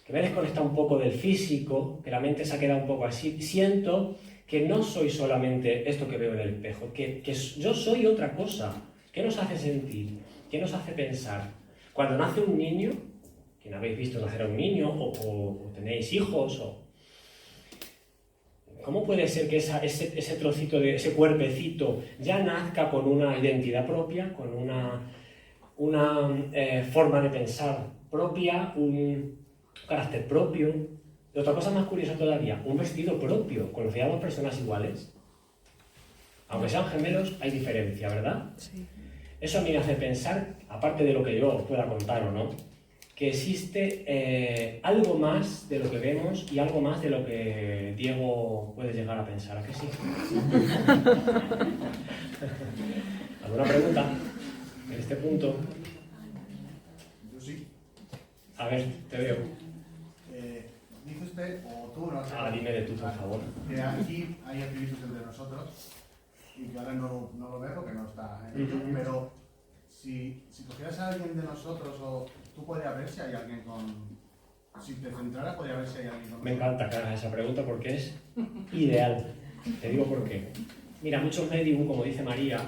que me he desconectado un poco del físico, que la mente se ha quedado un poco así. Siento que no soy solamente esto que veo en el espejo, que yo soy otra cosa. ¿Qué nos hace sentir? ¿Qué nos hace pensar? Cuando nace un niño, quien habéis visto nacer a un niño o tenéis hijos, ¿cómo puede ser que ese trocito de ese cuerpecito ya nazca con una identidad propia, con una forma de pensar propia, un carácter propio? Y otra cosa más curiosa todavía, un vestido propio. ¿Conocíamos personas iguales? Aunque sean gemelos, hay diferencia, ¿verdad? Sí. Eso a mí me hace pensar, aparte de lo que yo os pueda contar o no, que existe algo más de lo que vemos y algo más de lo que Diego puede llegar a pensar. ¿A que sí? ¿Alguna pregunta en este punto? Yo sí. A ver, te veo. Dice usted, o tú, no sé. Dime de tú, por favor. Que aquí hay espíritus entre nosotros y que ahora no lo veo porque no está en ello, pero si cogieras a alguien de nosotros, o tú podrías ver si hay alguien con... Si te centraras, podrías ver si hay alguien con... Me encanta que hagas esa pregunta porque es ideal. Te digo por qué. Mira, muchos medium, como dice María,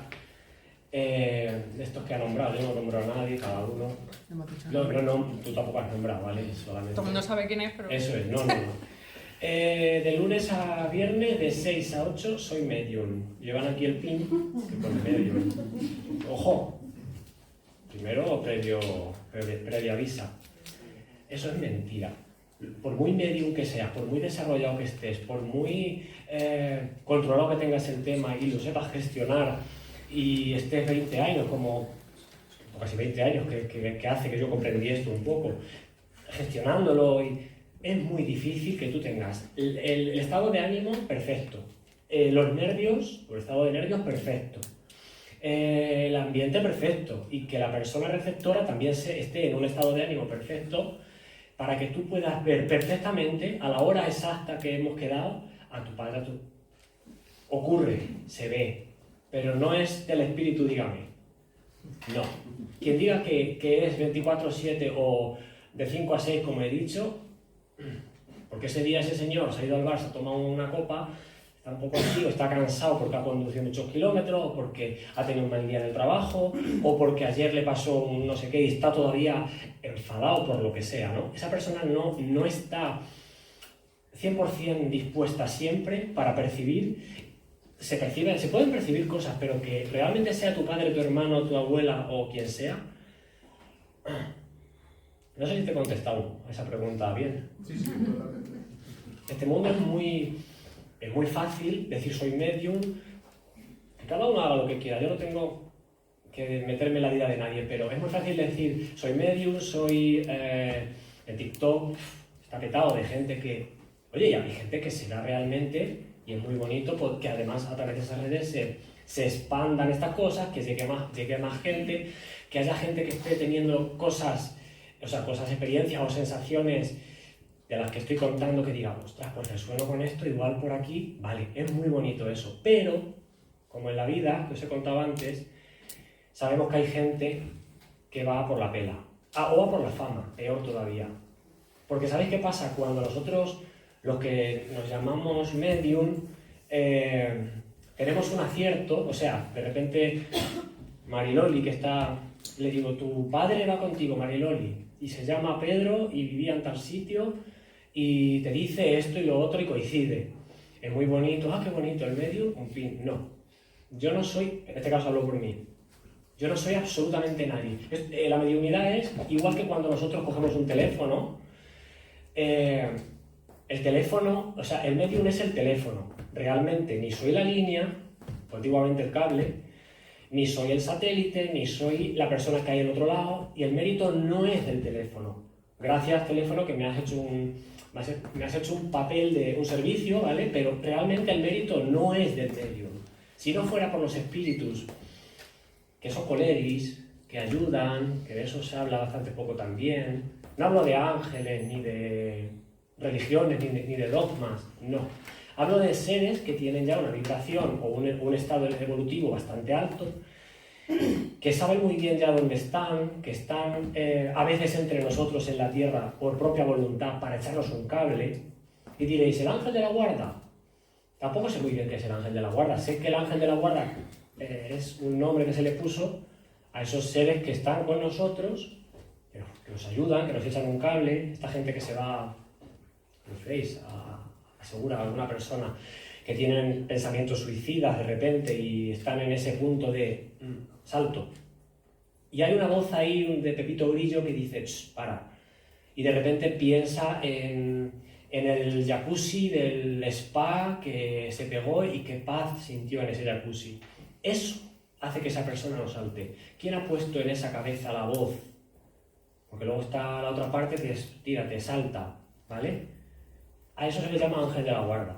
de estos que ha nombrado, yo no he nombrado a nadie, cada uno. No, tú tampoco has nombrado, ¿vale? Solamente... Todo el mundo sabe quién es, pero... Eso es, no. De lunes a viernes, de 6 a 8, soy medium. Llevan aquí el pin, que pone medium. Ojo, primero previa visa. Eso es mentira. Por muy medium que seas, por muy desarrollado que estés, por muy controlado que tengas el tema y lo sepas gestionar y estés 20 años, como casi 20 años que hace que yo comprendí esto un poco, gestionándolo, y es muy difícil que tú tengas el estado de ánimo perfecto, los nervios, o el estado de nervios perfecto, el ambiente perfecto, y que la persona receptora también esté en un estado de ánimo perfecto para que tú puedas ver perfectamente a la hora exacta que hemos quedado a tu padre, ocurre, se ve, pero no es del espíritu, dígame. No. Quien diga que es 24/7 o de 5 a 6, como he dicho, porque ese día ese señor se ha ido al bar, se ha tomado una copa, está un poco así, o está cansado porque ha conducido muchos kilómetros, o porque ha tenido un mal día en el trabajo, o porque ayer le pasó un no sé qué y está todavía enfadado por lo que sea, ¿no? Esa persona no está 100% dispuesta siempre para percibir se pueden percibir cosas, pero que realmente sea tu padre, tu hermano, tu abuela o quien sea. No sé si te he contestado a esa pregunta bien. Sí, totalmente. Este mundo es muy fácil decir soy medium, que cada uno haga lo que quiera, yo no tengo que meterme en la vida de nadie, pero es muy fácil decir soy medium, en TikTok está petado de gente que, oye, y hay gente que se da realmente, y es muy bonito porque además a través de esas redes se expandan estas cosas, que llegue más gente, que haya gente que esté teniendo cosas, experiencias o sensaciones de las que estoy contando que diga, ostras, pues resueno con esto, igual por aquí, vale, es muy bonito eso. Pero, como en la vida, que os he contado antes, sabemos que hay gente que va por la pela, o va por la fama, peor todavía. Porque ¿sabéis qué pasa? Cuando nosotros, los que nos llamamos medium, tenemos un acierto, o sea, de repente Mariloli, que está, le digo, tu padre va contigo, Mariloli, y se llama Pedro y vivía en tal sitio, y te dice esto y lo otro y coincide. Es muy bonito, qué bonito, el medium, en fin, no. Yo no soy, en este caso hablo por mí, yo no soy absolutamente nadie. La mediunidad es igual que cuando nosotros cogemos un teléfono. El teléfono, o sea, el medium es el teléfono. Realmente ni soy la línea, o antiguamente el cable, ni soy el satélite, ni soy la persona que hay al otro lado, y el mérito no es del teléfono. Gracias, teléfono, que me has hecho un papel de un servicio, ¿vale? Pero realmente el mérito no es del medium. Si no fuera por los espíritus, que son coleris, que ayudan, que de eso se habla bastante poco también. No hablo de ángeles, ni de religiones, ni de dogmas, no. Hablo de seres que tienen ya una vibración o un estado evolutivo bastante alto, que saben muy bien ya dónde están, que están a veces entre nosotros en la Tierra por propia voluntad para echarnos un cable. Y diréis, ¿el ángel de la guarda? Tampoco sé muy bien qué es el ángel de la guarda. Sé que el ángel de la guarda es un nombre que se le puso a esos seres que están con nosotros, que nos ayudan, que nos echan un cable. Esta gente que se va, no veis, asegura a alguna persona que tienen pensamientos suicidas de repente y están en ese punto de salto. Y hay una voz ahí de Pepito Grillo que dice, para. Y de repente piensa en el jacuzzi del spa que se pegó y qué paz sintió en ese jacuzzi. Eso hace que esa persona no salte. ¿Quién ha puesto en esa cabeza la voz? Porque luego está la otra parte que es, tírate, salta, ¿vale? A eso se le llama ángel de la guarda.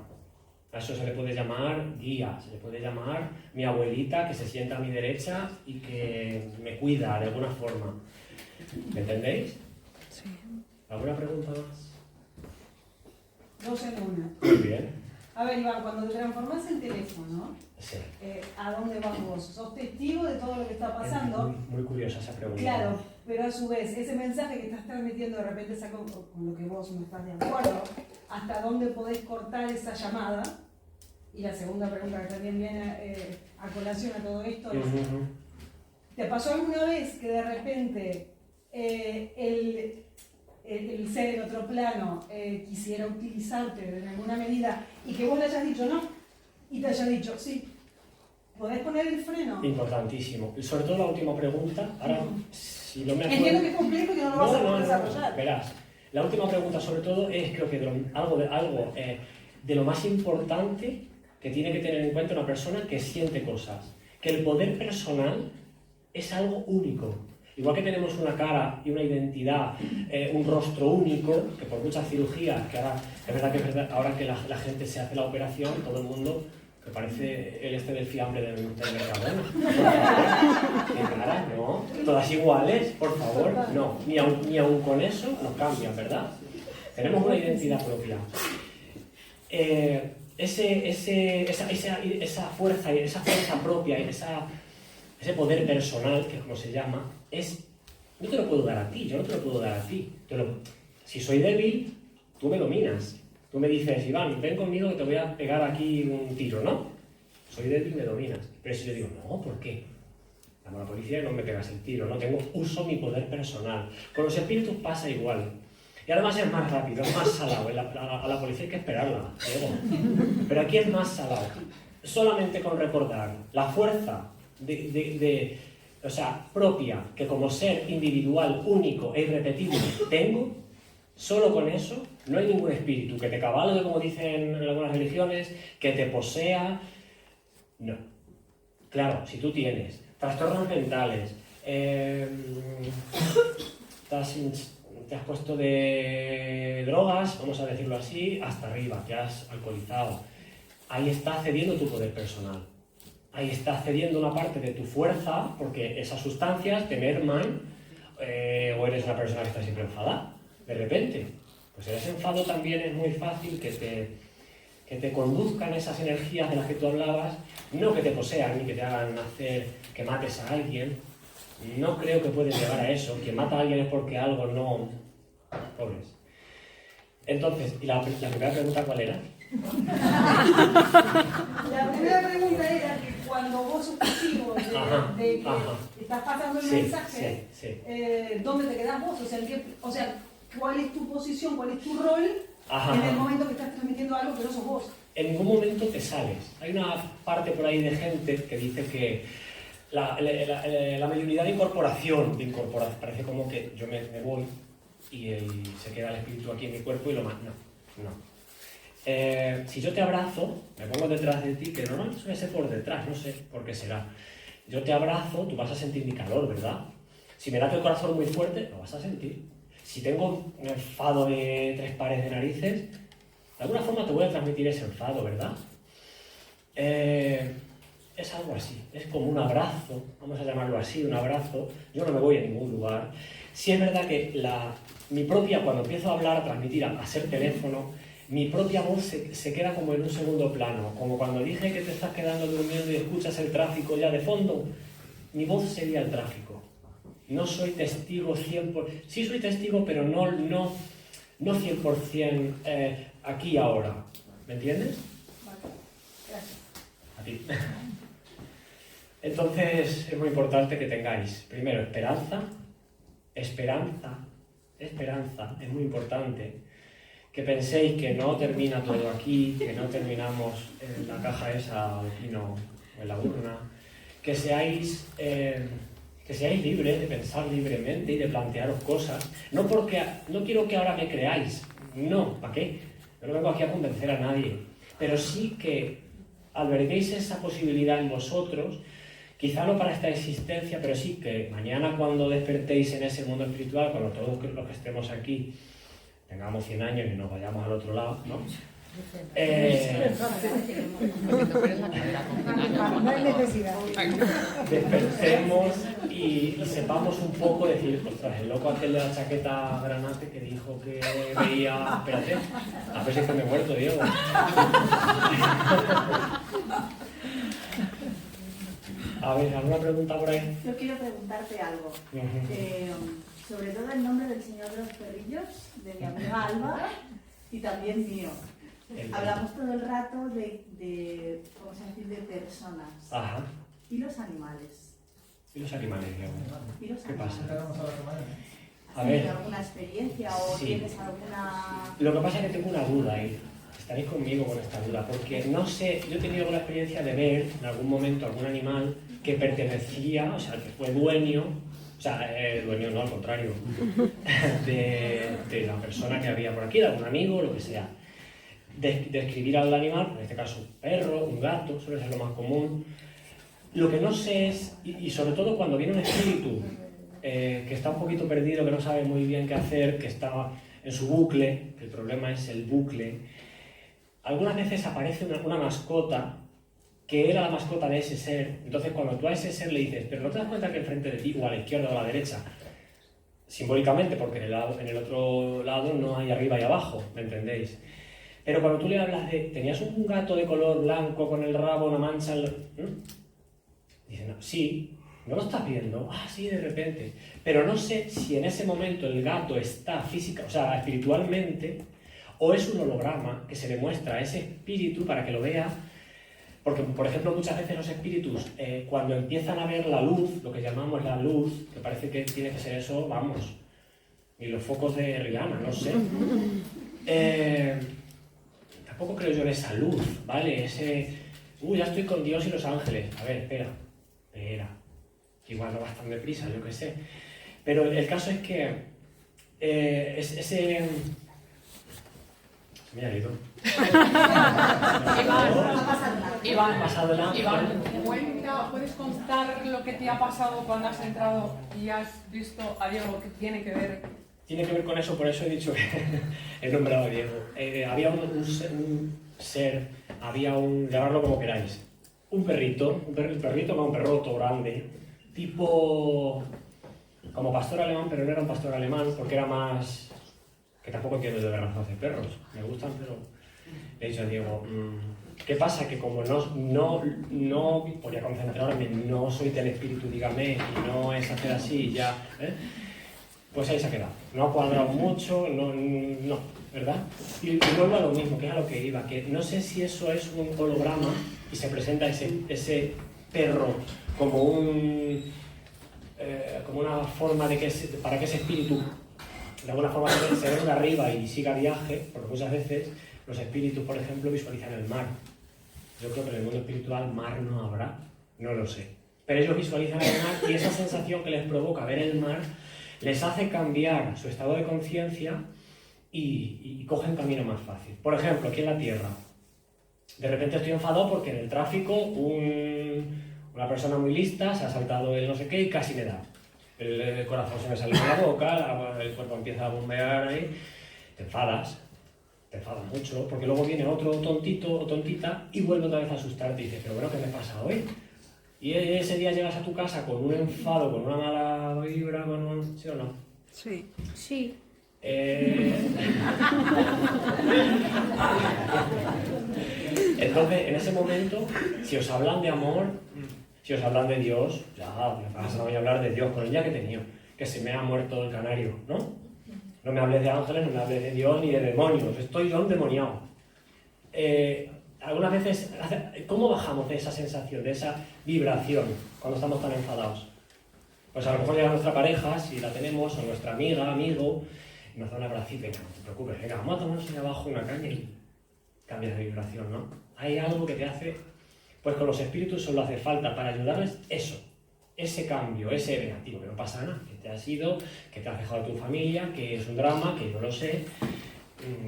A eso se le puede llamar guía, se le puede llamar mi abuelita que se sienta a mi derecha y que me cuida de alguna forma. ¿Me entendéis? Sí. ¿Alguna pregunta más? Dos en una. Muy bien. A ver, Iván, cuando te transformás en teléfono, Sí. ¿a dónde vas vos? ¿Sos testigo de todo lo que está Es pasando? muy curiosa esa pregunta. Claro, pero a su vez, ese mensaje que estás transmitiendo de repente saca con lo que vos no estás de acuerdo, ¿hasta dónde podés cortar esa llamada? Y la segunda pregunta que también viene a colación a todo esto es, ¿te pasó alguna vez que de repente el ser en otro plano quisiera utilizarte en alguna medida y que vos le hayas dicho no? Y te haya dicho sí? ¿Podés poner el freno? Importantísimo. Sobre todo la última pregunta. Ahora, si no me acuerdo... Entiendo que es complejo y que no lo vas a poder desarrollar. Verás, la última pregunta sobre todo es, creo que algo de lo más importante que tiene que tener en cuenta una persona que siente cosas. Que el poder personal es algo único. Igual que tenemos una cara y una identidad, un rostro único, que por muchas cirugías, que ahora es verdad, ahora que la gente se hace la operación, todo el mundo, que parece el del fiambre del Mercadona. ¿Qué cara? No, todas iguales, por favor, no, ni aun con eso nos cambian, ¿verdad? Tenemos una identidad propia. Esa fuerza propia, ese poder personal, que es como se llama, no te lo puedo dar a ti, yo no te lo puedo dar a ti. Si soy débil, tú me dominas. Tú me dices, Iván, ven conmigo que te voy a pegar aquí un tiro, ¿no? Soy débil y me dominas. Pero si yo digo, no, ¿por qué? Llamo a la policía y no me pegas el tiro, ¿no? Uso mi poder personal. Con los espíritus pasa igual. Y además es más rápido, es más salado. A la policía hay que esperarla, pero aquí es más salado. solamente con recordar la fuerza propia que como ser individual, único e irrepetible tengo, solo con eso no hay ningún espíritu que te cabalgue, como dicen en algunas religiones, que te posea. No. Claro, si tú tienes trastornos mentales, te has puesto de drogas, vamos a decirlo así, hasta arriba, te has alcoholizado, ahí está cediendo tu poder personal. Ahí está cediendo una parte de tu fuerza, porque esas sustancias te merman, o eres una persona que está siempre enfadada, de repente. Pues ese enfado también es muy fácil que te conduzcan esas energías de las que tú hablabas, no que te posean ni que te hagan hacer que mates a alguien. No creo que puedes llegar a eso. Quien mata a alguien es porque algo no... Pobres. Entonces, ¿y la primera pregunta cuál era? La primera pregunta era que cuando vos sos testigo de que estás pasando el mensaje, ¿dónde te quedás vos? O sea, ¿cuál es tu posición, cuál es tu rol en el momento que estás transmitiendo algo que no sos vos? En ningún momento te sales. Hay una parte por ahí de gente que dice que la mediunidad de incorporación, parece como que yo me voy y se queda el espíritu aquí en mi cuerpo y lo más. No. Si yo te abrazo, me pongo detrás de ti, que normalmente suele ser por detrás, no sé por qué será. Yo te abrazo, tú vas a sentir mi calor, ¿verdad? Si me late el corazón muy fuerte, lo vas a sentir. Si tengo un enfado de 3 pares de narices, de alguna forma te voy a transmitir ese enfado, ¿verdad? Es algo así, es como un abrazo, vamos a llamarlo así, un abrazo. Yo no me voy a ningún lugar. Sí es verdad que mi propia, cuando empiezo a hablar, a transmitir, a ser teléfono, mi propia voz se queda como en un segundo plano, como cuando dije que te estás quedando durmiendo y escuchas el tráfico ya de fondo. Mi voz sería el tráfico. No soy testigo 100%, sí soy testigo, pero no 100% aquí y ahora. ¿Me entiendes? Vale, gracias. A ti. Entonces es muy importante que tengáis, primero, esperanza, es muy importante. Que penséis que no termina todo aquí, que no terminamos en la caja esa de pino o en la urna, que seáis libres de pensar libremente y de plantearos cosas. No quiero que ahora me creáis, no, ¿para qué? Yo no vengo aquí a convencer a nadie, pero sí que alberguéis esa posibilidad en vosotros, quizá no para esta existencia, pero sí que mañana cuando despertéis en ese mundo espiritual, cuando todos los que estemos aquí tengamos 100 años y nos vayamos al otro lado, ¿no? No hay necesidad. Despertemos y sepamos un poco decir, ostras, el loco aquel de la chaqueta granate que dijo que veía... Espérate, a ver si es que me he muerto, Diego. A ver, ¿alguna pregunta por ahí? Yo quiero preguntarte algo. Sobre todo el nombre del Señor de los Perrillos, de mi amiga Alba y también mío. Hablamos todo el rato de ¿cómo se dice?, de personas. Ajá. ¿Y los animales? ¿Y los animales, Diego? ¿Y los ¿Qué animales? pasa? ¿Has tenido alguna experiencia o sí. tienes alguna...? Lo que pasa es que tengo una duda ahí. Estaréis conmigo con esta duda, porque no sé, yo he tenido la experiencia de ver en algún momento algún animal que pertenecía, o sea, que fue dueño, dueño no, al contrario, de la persona que había por aquí, de algún amigo, lo que sea. Describir al animal, en este caso un perro, un gato, suele ser lo más común. Lo que no sé es, y sobre todo cuando viene un espíritu que está un poquito perdido, que no sabe muy bien qué hacer, que está en su bucle, que el problema es el bucle, algunas veces aparece una mascota que era la mascota de ese ser. Entonces cuando tú a ese ser le dices, pero no te das cuenta que enfrente de ti, o a la izquierda o a la derecha, simbólicamente, porque en el otro lado no hay arriba y abajo, ¿me entendéis? Pero cuando tú le hablas de, tenías un gato de color blanco con el rabo, una mancha, dice, no, sí, ¿no lo estás viendo? Ah, sí, de repente. Pero no sé si en ese momento el gato está física, o sea, espiritualmente, o es un holograma que se le muestra a ese espíritu para que lo vea. Porque, por ejemplo, muchas veces los espíritus, cuando empiezan a ver la luz, lo que llamamos la luz, que parece que tiene que ser eso, vamos, y los focos de Rihanna, no sé. Tampoco creo yo en esa luz, ¿vale? ya estoy con Dios y los ángeles. A ver, espera. Igual no vas tan deprisa, yo qué sé. Pero el caso es que ese... Me ha ido. Iván, ¿puedes contar lo que te ha pasado cuando has entrado y has visto a Diego que tiene que ver? Tiene que ver con eso, por eso he dicho que he nombrado a Diego. Había un ser, llamarlo como queráis, un perrito grande, tipo como pastor alemán, pero no era un pastor alemán porque era más, que tampoco entiendo de razas de perros, me gustan, pero le he dicho a Diego, ¿qué pasa? Que como no podía concentrarme, no soy del espíritu, dígame, y no es hacer así, ya, pues ahí se ha quedado. No ha cuadrado mucho, no, ¿verdad? Y vuelvo a lo mismo, que es a lo que iba, que no sé si eso es un holograma y se presenta ese perro como como una forma de para que ese espíritu de alguna forma se venga arriba y siga viaje, porque muchas veces los espíritus, por ejemplo, visualizan el mar. Yo creo que en el mundo espiritual mar no habrá, no lo sé. Pero ellos visualizan el mar y esa sensación que les provoca ver el mar les hace cambiar su estado de conciencia y cogen camino más fácil. Por ejemplo, aquí en la Tierra, de repente estoy enfadado porque en el tráfico una persona muy lista se ha saltado el no sé qué y casi me da. El corazón se me sale de la boca, el cuerpo empieza a bombear ahí, te enfadas mucho, porque luego viene otro tontito o tontita y vuelve otra vez a asustarte y dices, pero bueno, ¿qué me pasa hoy? Y ese día llegas a tu casa con un enfado, con una mala vibra, ¿sí o no? Sí. Sí. Entonces, en ese momento, si os hablan de amor, si os hablan de Dios, ya, no voy a hablar de Dios con el día que he tenido, que se me ha muerto el canario, ¿no? No me hables de ángeles, no me hables de Dios ni de demonios, estoy yo endemoniado. Algunas veces, ¿cómo bajamos de esa sensación, de esa vibración cuando estamos tan enfadados? Pues a lo mejor llega nuestra pareja, si la tenemos, o nuestra amiga, amigo, y nos da un abracito, venga, no te preocupes, venga, vamos a tomarnos ahí abajo una caña y cambias de vibración, ¿no? Hay algo que te hace, pues con los espíritus solo hace falta para ayudarles eso, ese cambio, ese negativo, que no pasa nada, que te has ido, que te has dejado a tu familia, que es un drama, que yo lo sé,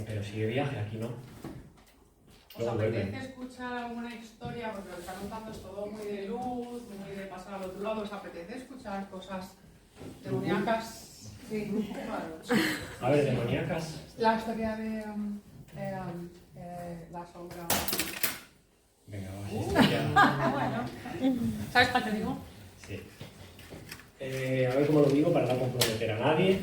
pero sigue viaje, aquí no. ¿Os apetece escuchar alguna historia? Porque lo que está contando es todo muy de luz, muy de pasar al otro lado. ¿Os apetece escuchar cosas demoníacas? Sí, claro. A ver, demoníacas. La historia de la sombra. Venga, vamos. Bueno. ¿Sabes cuál te digo? Sí. A ver cómo lo digo para no comprometer a nadie.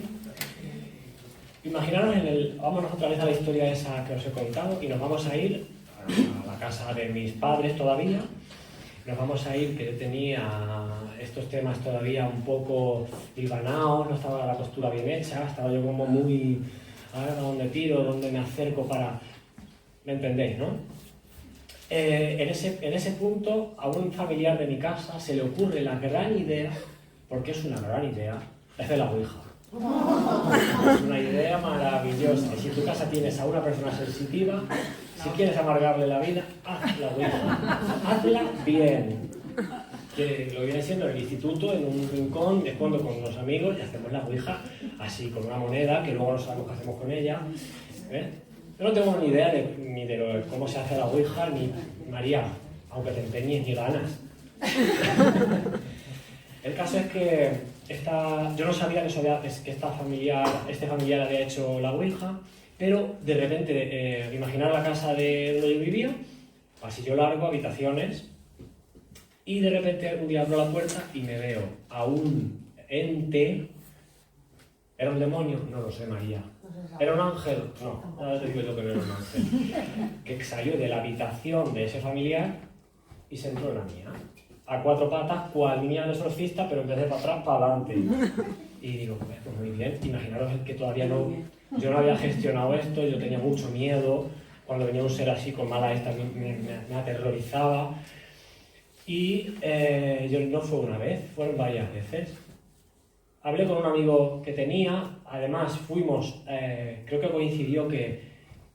Imaginaros vámonos otra vez a la historia esa que os he contado y nos vamos a ir a la casa de mis padres todavía. Nos vamos a ir, que yo tenía estos temas todavía un poco hilvanados, no estaba la costura bien hecha, estaba yo como muy, a ver a dónde tiro, dónde me acerco para... ¿Me entendéis, no? En ese punto, a un familiar de mi casa se le ocurre la gran idea, porque es una gran idea, es de la Ouija. Es una idea maravillosa. Si en tu casa tienes a una persona sensitiva, si quieres amargarle la vida, haz la Ouija. Hazla bien. Que lo viene siendo en el instituto, en un rincón, de fondo con unos amigos, y hacemos la Ouija así, con una moneda, que luego no sabemos qué hacemos con ella. Yo no tengo ni idea ni de cómo se hace la Ouija, ni María, aunque te empeñes, ni ganas. El caso es que yo no sabía que este familiar había hecho la Ouija, pero de repente, imaginar la casa de donde yo vivía, pasillo largo, habitaciones, y de repente un día abro la puerta y me veo a un ente. ¿Era un demonio? No lo sé, María. ¿Era un ángel? No, ahora te digo yo que no era un ángel. Que salió de la habitación de ese familiar y se entró en la mía. A cuatro patas, cual niña de exorcista, pero en vez de para atrás, para adelante. Y digo, pues muy bien, imaginaros que todavía yo no había gestionado esto, yo tenía mucho miedo, cuando venía un ser así con mala esta me aterrorizaba. Y yo no fue una vez, fueron varias veces. Hablé con un amigo que tenía, además fuimos, creo que coincidió que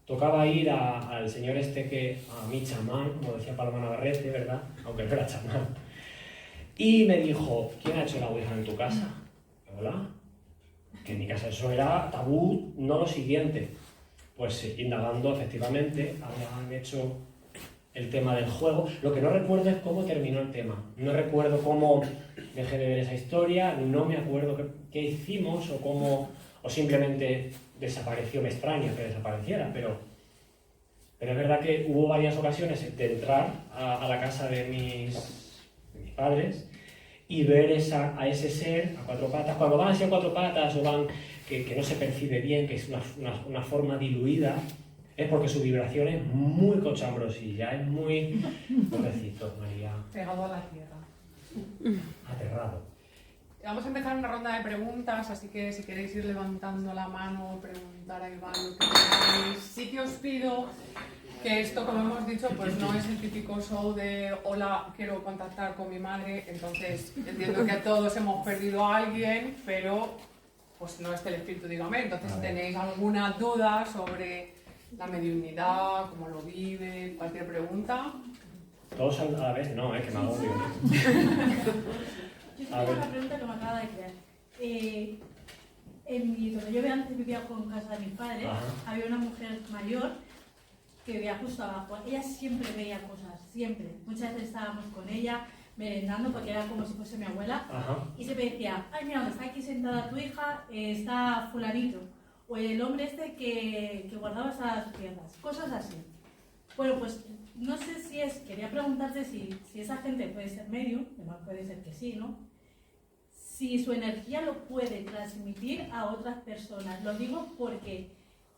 tocaba ir al señor a mi chamán, como decía Paloma Navarrete, ¿verdad? Aunque no era chamán. Y me dijo, ¿quién ha hecho la ouija en tu casa? ¿Hola? Que en mi casa eso era tabú, no lo siguiente. Pues indagando, efectivamente, habían hecho el tema del juego. Lo que no recuerdo es cómo terminó el tema. No recuerdo cómo dejé de ver esa historia, no me acuerdo qué hicimos o simplemente desapareció. Me extraña que desapareciera, pero es verdad que hubo varias ocasiones de entrar a la casa de mis padres y ver a ese ser a cuatro patas. Cuando van así a cuatro patas o van que no se percibe bien, que es una forma diluida, es porque su vibración es muy cochambrosilla, es muy... Pobrecito, María. Pegado a la tierra. Aterrado. Vamos a empezar una ronda de preguntas, así que si queréis ir levantando la mano, preguntar a Iván lo que queráis. Sí que os pido que esto, como hemos dicho, pues no es el típico show de hola, quiero contactar con mi madre, entonces entiendo que todos hemos perdido a alguien, pero pues no es que el espíritu diga amén. Entonces si tenéis alguna duda sobre la mediunidad, cómo lo vive, cualquier pregunta. Todos a la vez, no, que me agobio. Yo tengo una pregunta que me acaba de crear. Donde yo antes vivía con casa de mis padres, había una mujer mayor que vivía justo abajo. Ella siempre veía cosas, siempre. Muchas veces estábamos con ella merendando porque era como si fuese mi abuela. Y se me decía, ay mira, donde está aquí sentada tu hija está fulanito. O el hombre este que guardaba esas piezas. Cosas así. Bueno, pues no sé si quería preguntarte si esa gente puede ser medium, además puede ser que sí, ¿no? Si su energía lo puede transmitir a otras personas. Lo digo porque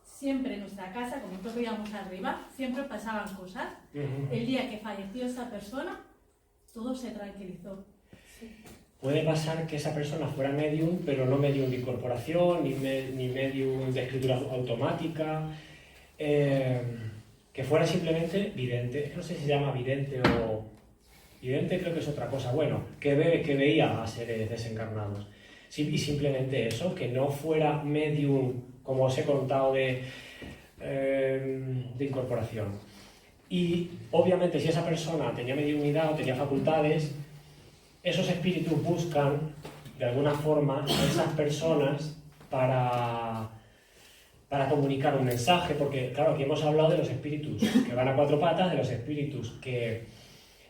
siempre en nuestra casa, como nosotros vivíamos arriba, siempre pasaban cosas. El día que falleció esa persona, todo se tranquilizó. Sí. Puede pasar que esa persona fuera medium, pero no medium de incorporación, ni medium de escritura automática, que fuera simplemente vidente. No sé si se llama vidente o... Vidente creo que es otra cosa. Bueno, que veía a seres desencarnados. Y simplemente eso, que no fuera medium, como os he contado, de incorporación. Y obviamente si esa persona tenía mediunidad o tenía facultades, esos espíritus buscan de alguna forma a esas personas para comunicar un mensaje, porque claro, aquí hemos hablado de los espíritus que van a cuatro patas, de los espíritus que,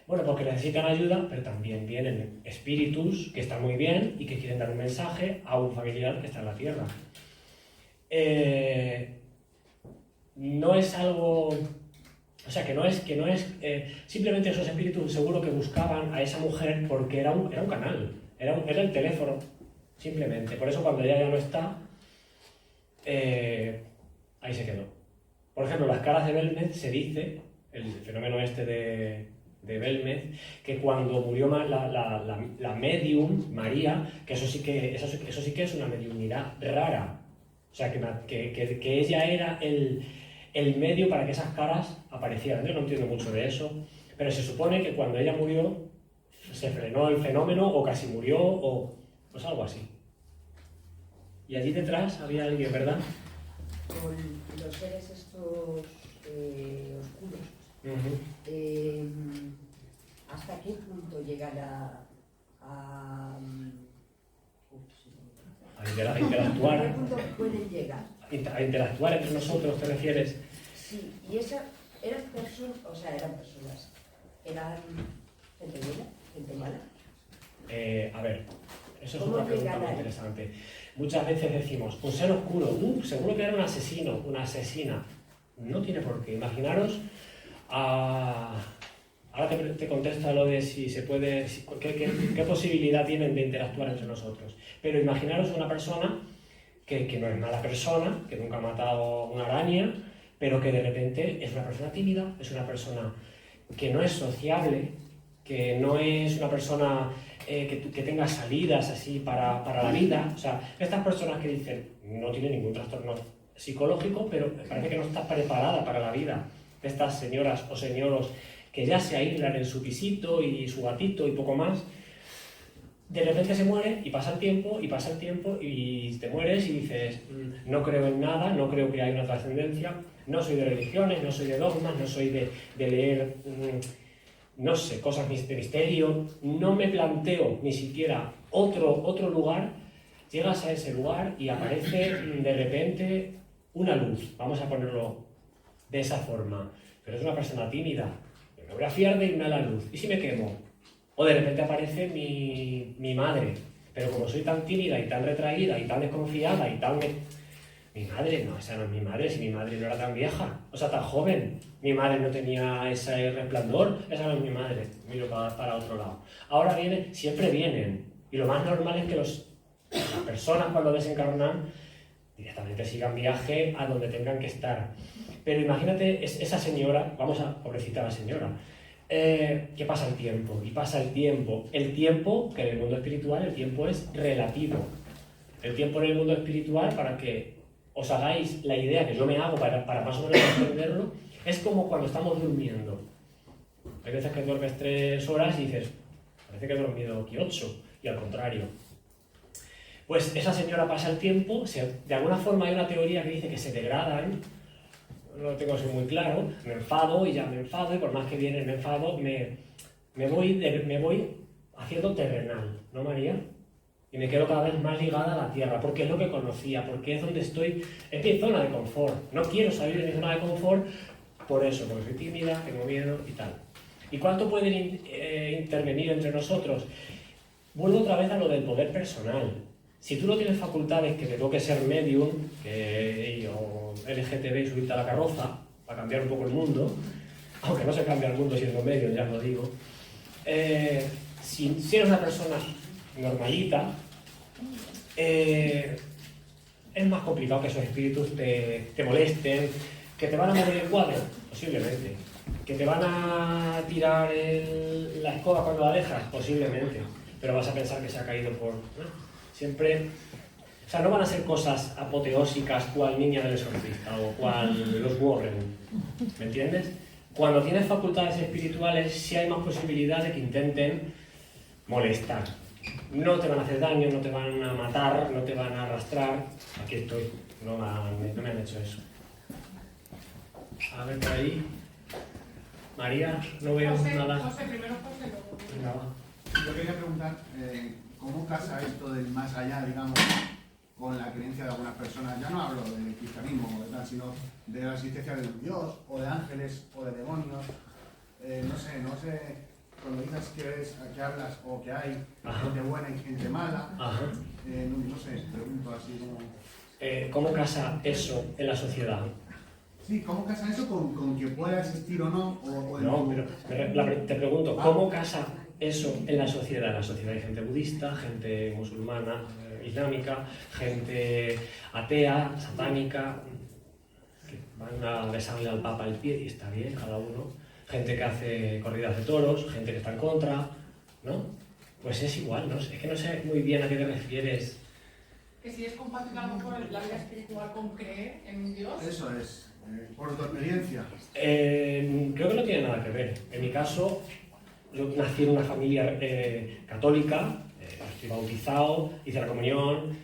bueno, porque necesitan ayuda, pero también vienen espíritus que están muy bien y que quieren dar un mensaje a un familiar que está en la tierra. No es algo... O sea, que no es simplemente esos espíritus seguro que buscaban a esa mujer porque era un canal, era el teléfono, simplemente. Por eso cuando ella ya no está, ahí se quedó. Por ejemplo, las caras de Belmez se dice, el fenómeno este de Belmez, que cuando murió la medium, María, que eso sí que es una mediunidad rara. O sea, que ella era el medio para que esas caras aparecieran. Yo no entiendo mucho de eso, pero se supone que cuando ella murió se frenó el fenómeno o casi murió o pues algo así. Y allí detrás había alguien, ¿verdad? Con los seres estos oscuros. ¿Hasta qué punto llegan a interactuar? ¿A qué punto pueden llegar? A interactuar entre nosotros, ¿te refieres? Sí, y eran personas, eran gente buena, gente mala. A ver, eso es una pregunta muy interesante. Muchas veces decimos, un ser oscuro, seguro que era un asesino, una asesina. No tiene por qué. Imaginaros, ahora te contesto a lo de si se puede, qué posibilidad tienen de interactuar entre nosotros. Pero imaginaros una persona que no es mala persona, que nunca ha matado una araña, pero que de repente es una persona tímida, es una persona que no es sociable, que no es una persona que tenga salidas así para la vida. O sea, estas personas que dicen no tienen ningún trastorno psicológico, pero parece que no está preparada para la vida. Estas señoras o señoros que ya se aíslan en su pisito y su gatito y poco más, de repente se muere y pasa el tiempo y te mueres y dices, no creo en nada, no creo que haya una trascendencia, no soy de religiones, no soy de dogmas, no soy de leer, no sé, cosas de misterio, no me planteo ni siquiera otro lugar. Llegas a ese lugar y aparece de repente una luz, vamos a ponerlo de esa forma, pero es una persona tímida, me voy a fiar de irme a la luz, ¿y si me quemo? O de repente aparece mi madre, pero como soy tan tímida y tan retraída y tan desconfiada y tan... Mi madre, no, esa no es mi madre, si mi madre no era tan vieja, o sea, tan joven, mi madre no tenía ese resplandor, esa no es mi madre, miro para otro lado. Ahora siempre vienen, y lo más normal es que las personas cuando desencarnan directamente sigan viaje a donde tengan que estar. Pero imagínate esa señora, vamos a pobrecita la señora, que pasa el tiempo, y pasa el tiempo. El tiempo, que en el mundo espiritual el tiempo es relativo. El tiempo en el mundo espiritual, para que os hagáis la idea que yo me hago para más o menos entenderlo, es como cuando estamos durmiendo. Hay veces que duermes 3 horas y dices, parece que he dormido aquí 8, y al contrario. Pues esa señora pasa el tiempo, de alguna forma hay una teoría que dice que se degradan, no lo tengo así muy claro, me enfado y por más que viene me enfado, me voy haciendo terrenal, ¿no, María? Y me quedo cada vez más ligada a la tierra, porque es lo que conocía, porque es donde estoy, es mi zona de confort. No quiero salir de mi zona de confort por eso, porque soy tímida, tengo miedo y tal. ¿Y cuánto pueden intervenir entre nosotros? Vuelvo otra vez a lo del poder personal. Si tú no tienes facultades que te toque ser medium, o LGTB y subirte a la carroza, para cambiar un poco el mundo, aunque no se cambia el mundo siendo medium, ya os lo digo, si eres una persona normalita, es más complicado que esos espíritus te molesten, que te van a mover el cuadro, posiblemente, que te van a tirar la escoba cuando la dejas, posiblemente, pero vas a pensar que se ha caído por... Siempre... O sea, no van a ser cosas apoteósicas cual Niña del Exorcista o cual los Warren, ¿me entiendes? Cuando tienes facultades espirituales sí hay más posibilidad de que intenten molestar. No te van a hacer daño, no te van a matar, no te van a arrastrar. Aquí estoy, no me han hecho eso. A ver por ahí. María, no veo nada. José, primero José, luego. Venga, va. Yo quería preguntar, ¿cómo casa esto del más allá, digamos, con la creencia de algunas personas? Ya no hablo del cristianismo o de tal, sino de la existencia de un Dios, o de ángeles, o de demonios. No sé, cuando dices que hablas o que hay gente buena y gente mala, no sé, pregunto así como... ¿Cómo casa eso en la sociedad? Sí, ¿cómo casa eso con que pueda existir o no? No, pero te pregunto, ¿cómo casa eso en la sociedad? En la sociedad hay gente budista, gente musulmana, islámica, gente atea, satánica, que van a besarle al Papa el pie y está bien, cada uno. Gente que hace corridas de toros, gente que está en contra, ¿no? Pues es igual, ¿no? Es que no sé muy bien a qué te refieres. Que si es compatible a lo mejor la vida espiritual con creer en un Dios. Eso es, por tu experiencia. Creo que no tiene nada que ver. En mi caso, yo nací en una familia católica, estoy bautizado, hice la comunión,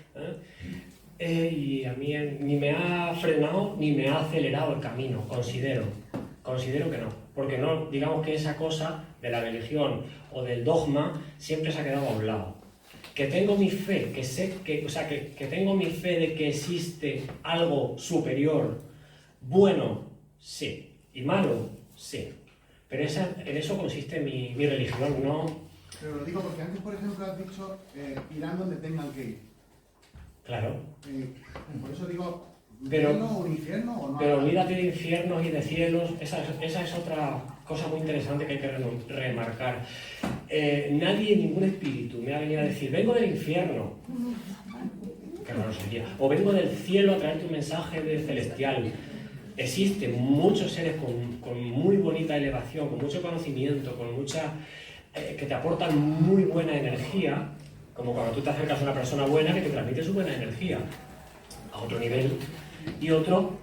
y a mí ni me ha frenado ni me ha acelerado el camino, considero que no. Porque no, digamos que esa cosa de la religión o del dogma siempre se ha quedado a un lado. Que tengo mi fe, que tengo mi fe de que existe algo superior, bueno, sí, y malo, sí. Pero en eso consiste mi religión, ¿no? Pero lo digo porque antes, por ejemplo, has dicho irán donde tengan que ir. Claro. Por eso digo, pero, ¿un infierno o no? Pero olvídate de infiernos y de cielos, esa es otra cosa muy interesante que hay que remarcar. Nadie, ningún espíritu me ha venido a decir, vengo del infierno. Qué raro sería. O vengo del cielo a traerte un mensaje celestial. Existen muchos seres con muy bonita elevación, con mucho conocimiento, con mucha... que te aportan muy buena energía, como cuando tú te acercas a una persona buena que te transmite su buena energía a otro nivel, y otro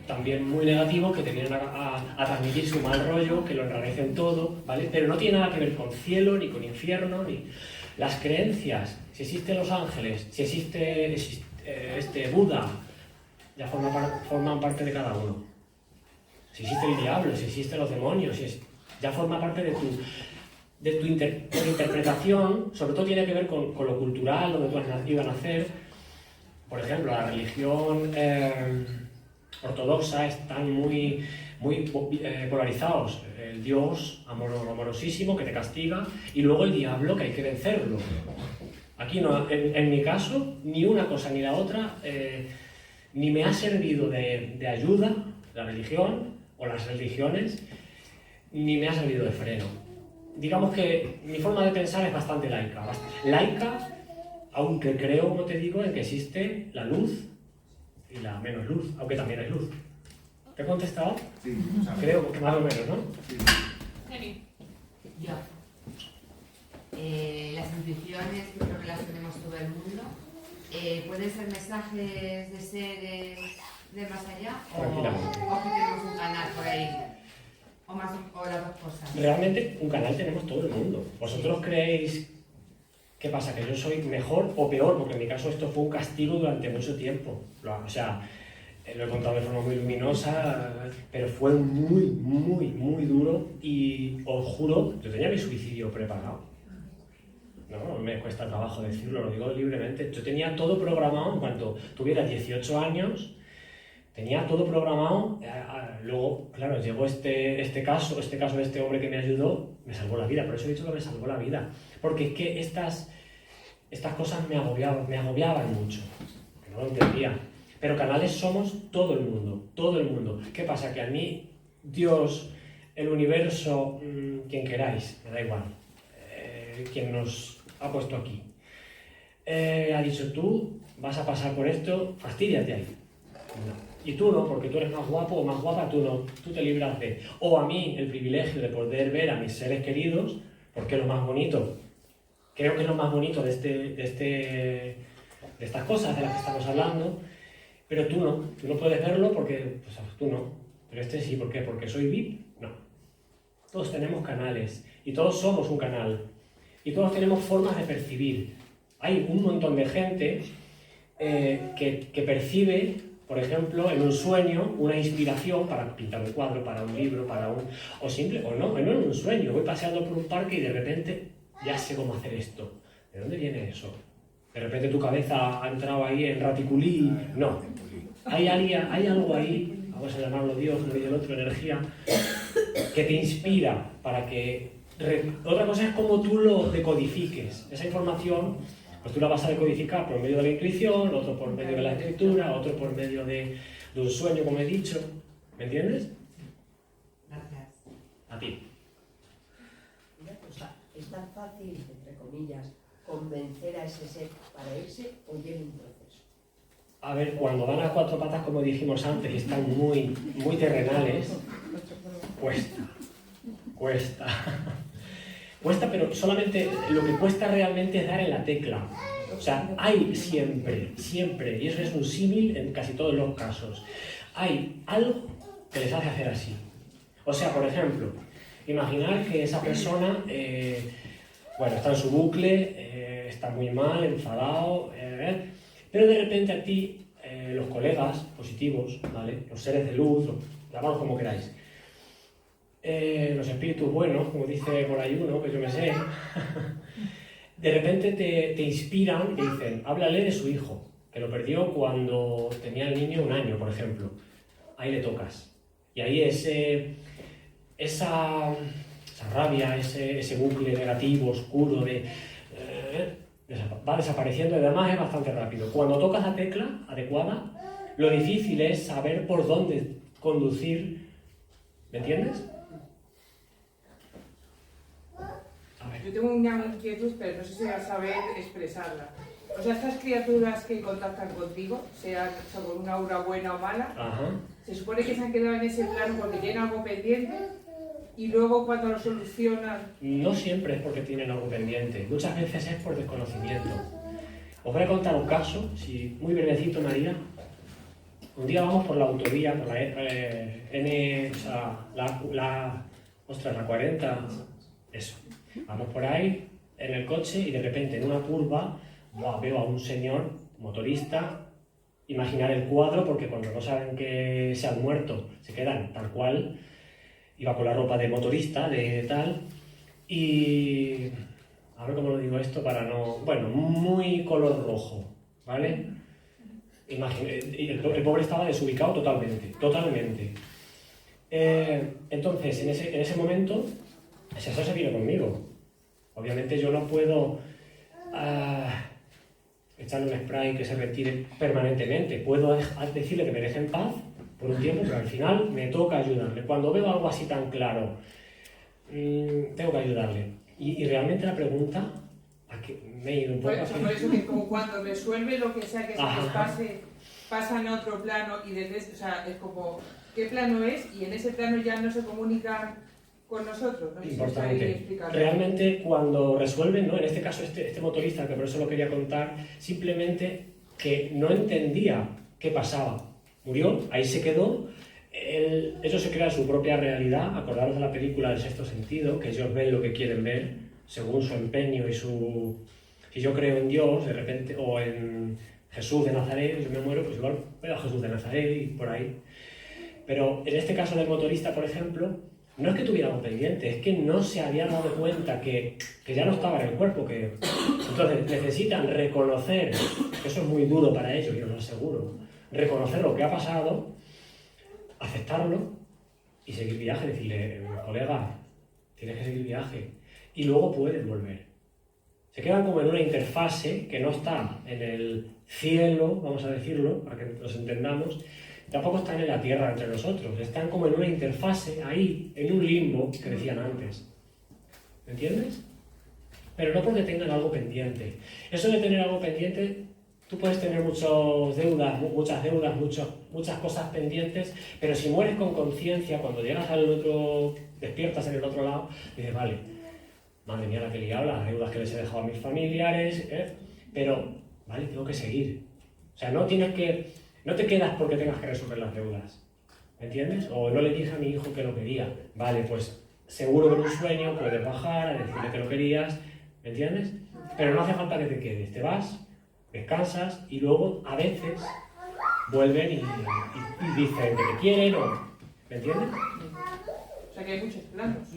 también muy negativo que te vienen a transmitir su mal rollo, que lo enrarecen todo, ¿vale? Pero no tiene nada que ver con cielo, ni con infierno, ni... Las creencias, si existen los ángeles, si existe Buda, ya forman parte de cada uno. Si existe el diablo, si existen los demonios, ya forma parte de tu interpretación. Sobre todo tiene que ver con lo cultural, donde tú has ido a nacer. Por ejemplo, la religión ortodoxa están muy polarizados. El Dios amorosísimo que te castiga y luego el diablo que hay que vencerlo. Aquí no, en mi caso, ni una cosa ni la otra ni me ha servido de ayuda, la religión o las religiones, ni me ha servido de freno. Digamos que mi forma de pensar es bastante laica. Laica, aunque creo, como te digo, en que existe la luz y la menos luz, aunque también hay luz. ¿Te he contestado? Sí. Creo que más o menos, ¿no? Sí. Yo. Las intuiciones, que creo que las tenemos todo el mundo. ¿Pueden ser mensajes de seres de más allá? ¿O que tenemos un canal por ahí? ¿O las dos cosas? Realmente un canal tenemos todo el mundo. ¿Vosotros creéis, qué pasa, que yo soy mejor o peor? Porque en mi caso esto fue un castigo durante mucho tiempo. O sea, lo he contado de forma muy luminosa, pero fue muy duro y os juro, yo tenía mi suicidio preparado. No me cuesta trabajo decirlo, lo digo libremente. Yo tenía todo programado en cuanto tuviera 18 años, tenía todo programado. Luego, claro, llegó este caso de este hombre que me ayudó, me salvó la vida. Por eso he dicho que me salvó la vida. Porque es que estas cosas me agobiaban mucho, que no lo entendía. Pero canales somos todo el mundo, todo el mundo. ¿Qué pasa? Que a mí, Dios, el universo, quien queráis, me da igual, quien nos ha puesto aquí, ha dicho, tú vas a pasar por esto, fastídiate ahí. No. Y tú no, porque tú eres más guapo o más guapa, tú no, tú te libras de. O a mí el privilegio de poder ver a mis seres queridos, porque es lo más bonito, creo que es lo más bonito de estas cosas de las que estamos hablando, pero tú no puedes verlo porque, pues tú no, pero sí, ¿por qué? Porque soy VIP, no. Todos tenemos canales y todos somos un canal. Y todos tenemos formas de percibir. Hay un montón de gente que percibe, por ejemplo, en un sueño, una inspiración para pintar un cuadro, para un libro, o no en un sueño. Voy paseando por un parque y de repente ya sé cómo hacer esto. ¿De dónde viene eso? De repente tu cabeza ha entrado ahí en raticulí. No. Hay algo ahí, vamos a llamarlo Dios, no hay el otro, energía, que te inspira para que. Otra cosa es cómo tú lo decodifiques. Esa información, pues tú la vas a decodificar por medio de la intuición, otro por medio de la escritura, otro por medio de un sueño, como he dicho. ¿Me entiendes? Gracias. A ti. Una cosa, ¿es tan fácil, entre comillas, convencer a ese ser para irse o lleva un proceso? A ver, cuando van a cuatro patas, como dijimos antes, y están muy terrenales, cuesta. Cuesta, pero solamente lo que cuesta realmente es dar en la tecla. O sea, hay siempre, y eso es un símil en casi todos los casos, hay algo que les hace hacer así. O sea, por ejemplo, imaginar que esa persona, está en su bucle, está muy mal, enfadado, pero de repente a ti, los colegas positivos, ¿vale? Los seres de luz, llamadlos como queráis, los espíritus buenos, como dice por ahí uno, que yo me sé, de repente te inspiran y te dicen, háblale de su hijo, que lo perdió cuando tenía el niño 1 año, por ejemplo. Ahí le tocas. Y ahí esa rabia, ese bucle negativo, oscuro, va desapareciendo y además es bastante rápido. Cuando tocas la tecla adecuada, lo difícil es saber por dónde conducir. ¿Me entiendes? Yo tengo una inquietud, pero no sé si vas a saber expresarla. O sea, estas criaturas que contactan contigo, sean con una aura buena o mala, se supone que se han quedado en ese plano porque tienen algo pendiente y luego cuando lo solucionan... No siempre es porque tienen algo pendiente, muchas veces es por desconocimiento. Os voy a contar un caso, muy brevecito, María. Un día vamos por la autovía, por la 40, eso. Vamos por ahí, en el coche y de repente en una curva veo a un señor motorista. Imaginar el cuadro, porque cuando no saben que se han muerto, se quedan tal cual. Iba con la ropa de motorista, de tal, y a ver cómo lo digo esto para no... Bueno, muy color rojo, ¿vale? Y el pobre estaba desubicado totalmente. Entonces, en ese momento, ese asesor se vino conmigo. Obviamente yo no puedo echarle un spray que se retire permanentemente. Puedo decirle que me deje en paz por un tiempo, pero al final me toca ayudarle. Cuando veo algo así tan claro, tengo que ayudarle. Y realmente la pregunta, me he ido un poco... Por eso que como cuando resuelve lo que sea que se les pase, pasa en otro plano y desde, o sea, es como, ¿qué plano es? Y en ese plano ya no se comunican con nosotros. No sé Importante. Si realmente cuando resuelven, ¿no? En este caso este motorista, que por eso lo quería contar, simplemente que no entendía qué pasaba. Murió, ahí se quedó, ellos se crean su propia realidad. Acordaros de la película El sexto sentido, que ellos ven lo que quieren ver, según su empeño y su... Si yo creo en Dios, de repente, o en Jesús de Nazaret, yo me muero, pues igual veo a Jesús de Nazaret y por ahí. Pero en este caso del motorista, por ejemplo, no es que tuviera algo pendiente, es que no se había dado cuenta que ya no estaba en el cuerpo. Entonces necesitan reconocer, que eso es muy duro para ellos, yo os lo aseguro, reconocer lo que ha pasado, aceptarlo y seguir viaje, decirle, colega, tienes que seguir viaje y luego puedes volver. Se quedan como en una interfase que no está en el cielo, vamos a decirlo, para que nos entendamos, tampoco están en la tierra entre nosotros, están como en una interfase ahí, en un limbo que decían antes. ¿Me entiendes? Pero no porque tengan algo pendiente. Eso de tener algo pendiente, tú puedes tener muchas deudas, muchas cosas pendientes, pero si mueres con conciencia, cuando llegas al otro, despiertas en el otro lado, dices, vale, madre mía la que he liado, las deudas que les he dejado a mis familiares, pero, vale, tengo que seguir. O sea, no te quedas porque tengas que resolver las deudas, ¿me entiendes? O no le dije a mi hijo que lo quería, vale, pues seguro que en un sueño puedes bajar a decirle que lo querías, ¿me entiendes? Pero no hace falta que te quedes, te vas, descansas y luego a veces vuelven y dicen que te quieren, ¿me entiendes? O sea que hay muchos planos.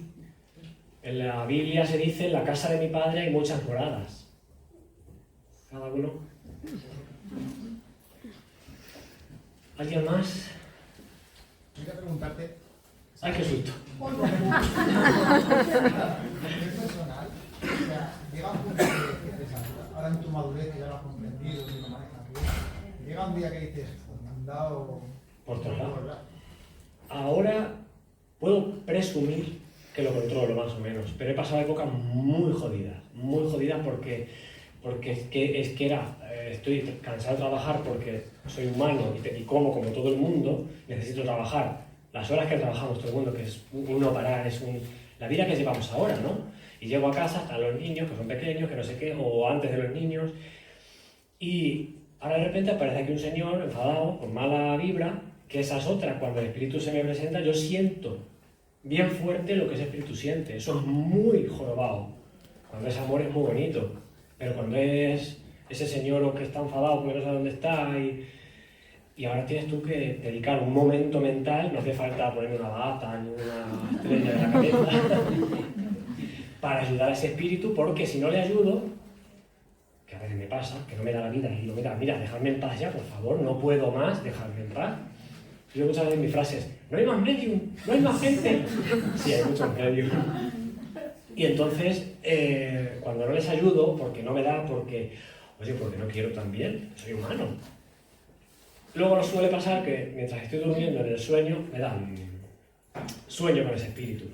En la Biblia se dice, en la casa de mi padre hay muchas moradas. ¿Cada uno? ¿Alguien más? Quería preguntarte... ¡Ay, qué susto! personal, o sea, llega un punto que dices, ahora en tu madurez ya lo has comprendido y lo manejas bien, llega un día que dices, pues me han dado... Por todos lados. Ahora puedo presumir que lo controlo más o menos, pero he pasado épocas muy jodidas porque es que estoy cansado de trabajar porque soy humano y como todo el mundo, necesito trabajar las horas que trabajamos todo el mundo, que es un no parar, es la vida que llevamos ahora, ¿no? Y llego a casa, están los niños, que son pequeños, que no sé qué, o antes de los niños, y ahora de repente aparece aquí un señor enfadado, con mala vibra, que esas otras, cuando el espíritu se me presenta, yo siento bien fuerte lo que ese espíritu siente. Eso es muy jorobado. Cuando es amor es muy bonito, pero cuando es ese señor que está enfadado porque no sabe dónde está y ahora tienes tú que dedicar un momento mental, no hace falta ponerme una bata ni una estrella en la cabeza para ayudar a ese espíritu, porque si no le ayudo, que a veces me pasa, que no me da la vida y digo, mira, dejadme en paz ya, por favor, no puedo más, dejadme en paz. Yo muchas veces mis frases, no hay más medium, no hay más gente. Sí, hay muchos medium. Y entonces, cuando no les ayudo, porque no me da, porque no quiero también, soy humano. Luego nos suele pasar que mientras estoy durmiendo en el sueño, me dan sueño con ese espíritu.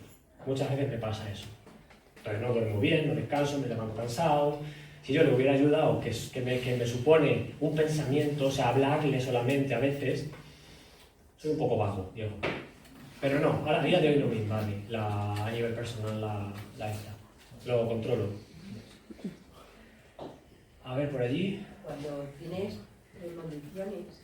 Muchas veces me pasa eso. Entonces no duermo bien, no descanso, me levanto cansado. Si yo le hubiera ayudado, que me supone un pensamiento, o sea, hablarle solamente a veces, soy un poco vago, Diego. Pero no, ahora a día de hoy no me invade a nivel personal la esta. Lo controlo. A ver, por allí. Cuando tienes premoniciones,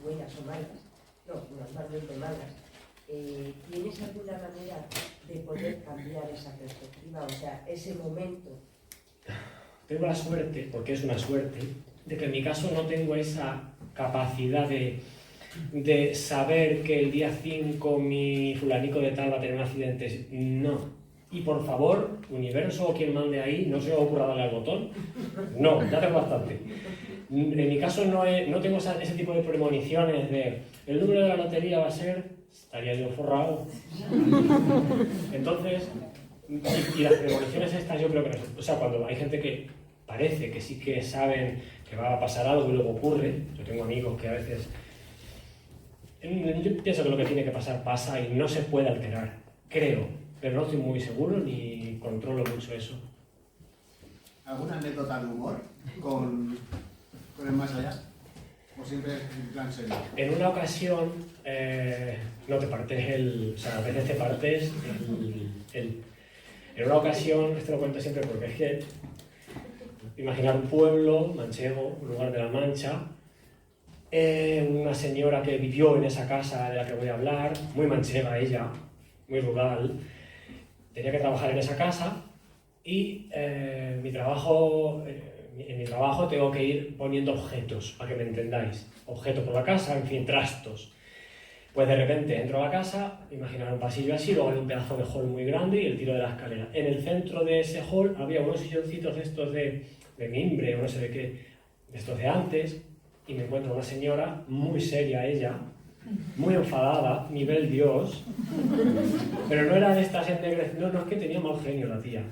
buenas o malas, no, normalmente malas, ¿tienes alguna manera de poder cambiar esa perspectiva, o sea, ese momento? Tengo la suerte, porque es una suerte, de que en mi caso no tengo esa capacidad de saber que el día 5 mi fulanico de tal va a tener un accidente. No. Y por favor, universo o quien mande ahí, no se os ocurra darle al botón. No, ya tengo bastante. En mi caso no tengo ese tipo de premoniciones de el número de la lotería va a ser, estaría yo forrado. Entonces, y las premoniciones estas yo creo que no, o sea, cuando hay gente que parece que sí que saben que va a pasar algo y luego ocurre, yo tengo amigos que a veces, yo pienso que lo que tiene que pasar pasa y no se puede alterar, creo, pero no estoy muy seguro ni controlo mucho eso. ¿Alguna anécdota de humor con el más allá? ¿O siempre en plan serio? En una ocasión, no te partes o sea, a veces te partes en una ocasión, esto lo cuento siempre porque es que imaginar un pueblo manchego, un lugar de la Mancha, una señora que vivió en esa casa de la que voy a hablar, muy manchega ella, muy rural, tenía que trabajar en esa casa y en mi trabajo tengo que ir poniendo objetos, para que me entendáis, objetos por la casa, en fin, trastos. Pues de repente entro a la casa, imaginar un pasillo así, luego hay un pedazo de hall muy grande y el tiro de la escalera. En el centro de ese hall había unos silloncitos de estos de mimbre o no sé de qué, de estos de antes, y me encuentro una señora muy seria ella, muy enfadada, nivel Dios, pero no era de estas ennegrecidas, no, es que tenía mal genio la tía.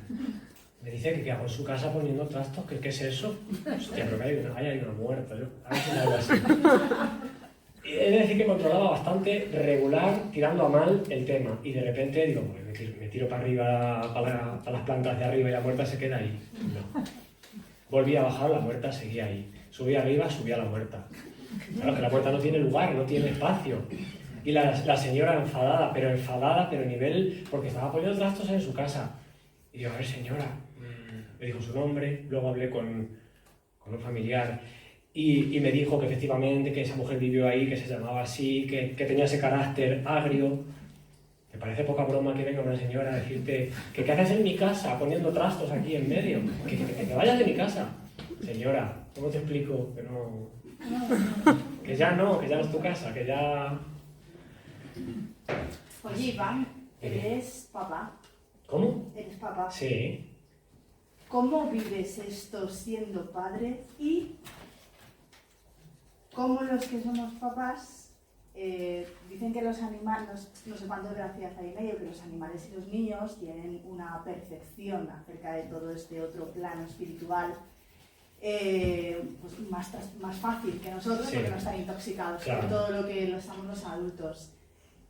Me dice que qué hago en su casa poniendo trastos, que qué es eso. Hostia, pero que hay una muerta, a ver si me algo así. He de decir que controlaba bastante regular, tirando a mal el tema, y de repente digo, pues me tiro para arriba, para las plantas de arriba y la muerta se queda ahí. No. Volví a bajar, la muerta seguía ahí. Subí arriba, subía la muerta. Claro que la muerta no tiene lugar, no tiene espacio. Y la señora enfadada, pero a nivel, porque estaba poniendo trastos en su casa. Y digo, a ver señora, me dijo su nombre, luego hablé con un familiar y me dijo que efectivamente que esa mujer vivió ahí, que se llamaba así, que tenía ese carácter agrio. Me parece poca broma que venga una señora a decirte que qué haces en mi casa poniendo trastos aquí en medio, que te vayas de mi casa. Señora, ¿cómo te explico? Que no... que ya no es tu casa, que ya... Oye, Iván, ¿eres papá? ¿Cómo? ¿Eres papá? Sí. ¿Cómo vives esto siendo padre y cómo los que somos papás dicen que los animales, no sé cuánto gracias a Inés, que los animales y los niños tienen una percepción acerca de todo este otro plano espiritual pues más fácil que nosotros, sí, porque no están intoxicados, claro, con todo lo que lo estamos los adultos.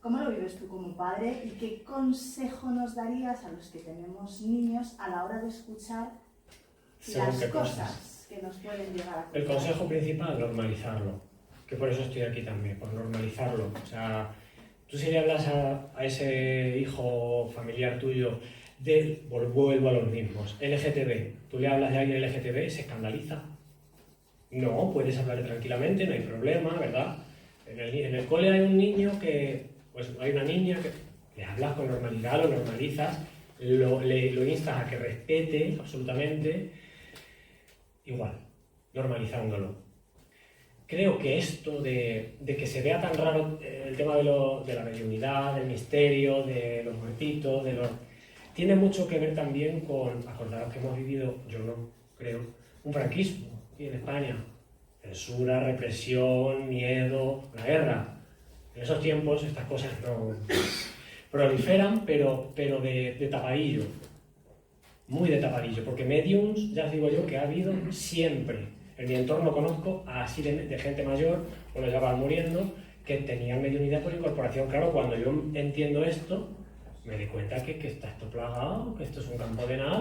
¿Cómo lo vives tú como padre y qué consejo nos darías a los que tenemos niños a la hora de escuchar las cosas que nos pueden llegar a contar? El consejo principal, normalizarlo, que por eso estoy aquí también, por normalizarlo. O sea, tú si le hablas a ese hijo familiar tuyo vuelvo a los mismos, LGTB, tú le hablas de alguien LGTB, se escandaliza. No, puedes hablar tranquilamente, no hay problema, ¿verdad? En el cole hay un niño que... pues hay una niña que le hablas con normalidad, lo normalizas, lo instas a que respete absolutamente, igual, normalizándolo. Creo que esto de que se vea tan raro el tema de la mediunidad, del misterio, de los muertitos, tiene mucho que ver también con, acordaros que hemos vivido, yo no creo, un franquismo aquí en España. Censura, represión, miedo, la guerra. En esos tiempos estas cosas no proliferan, pero de tapadillo, muy de tapadillo, porque mediums, ya os digo yo, que ha habido siempre. En mi entorno conozco así de gente mayor, bueno ya van muriendo, que tenían mediunidad por incorporación. Claro, cuando yo entiendo esto, me di cuenta que está esto plagado, que esto es un campo de nada.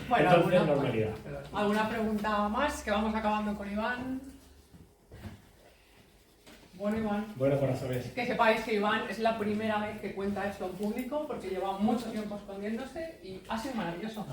Bueno, entonces, normalidad. ¿Alguna pregunta más? Que vamos acabando con Iván. Bueno, Iván. Bueno, corazones. Que sepáis que Iván es la primera vez que cuenta esto en público porque lleva mucho tiempo escondiéndose y ha sido maravilloso.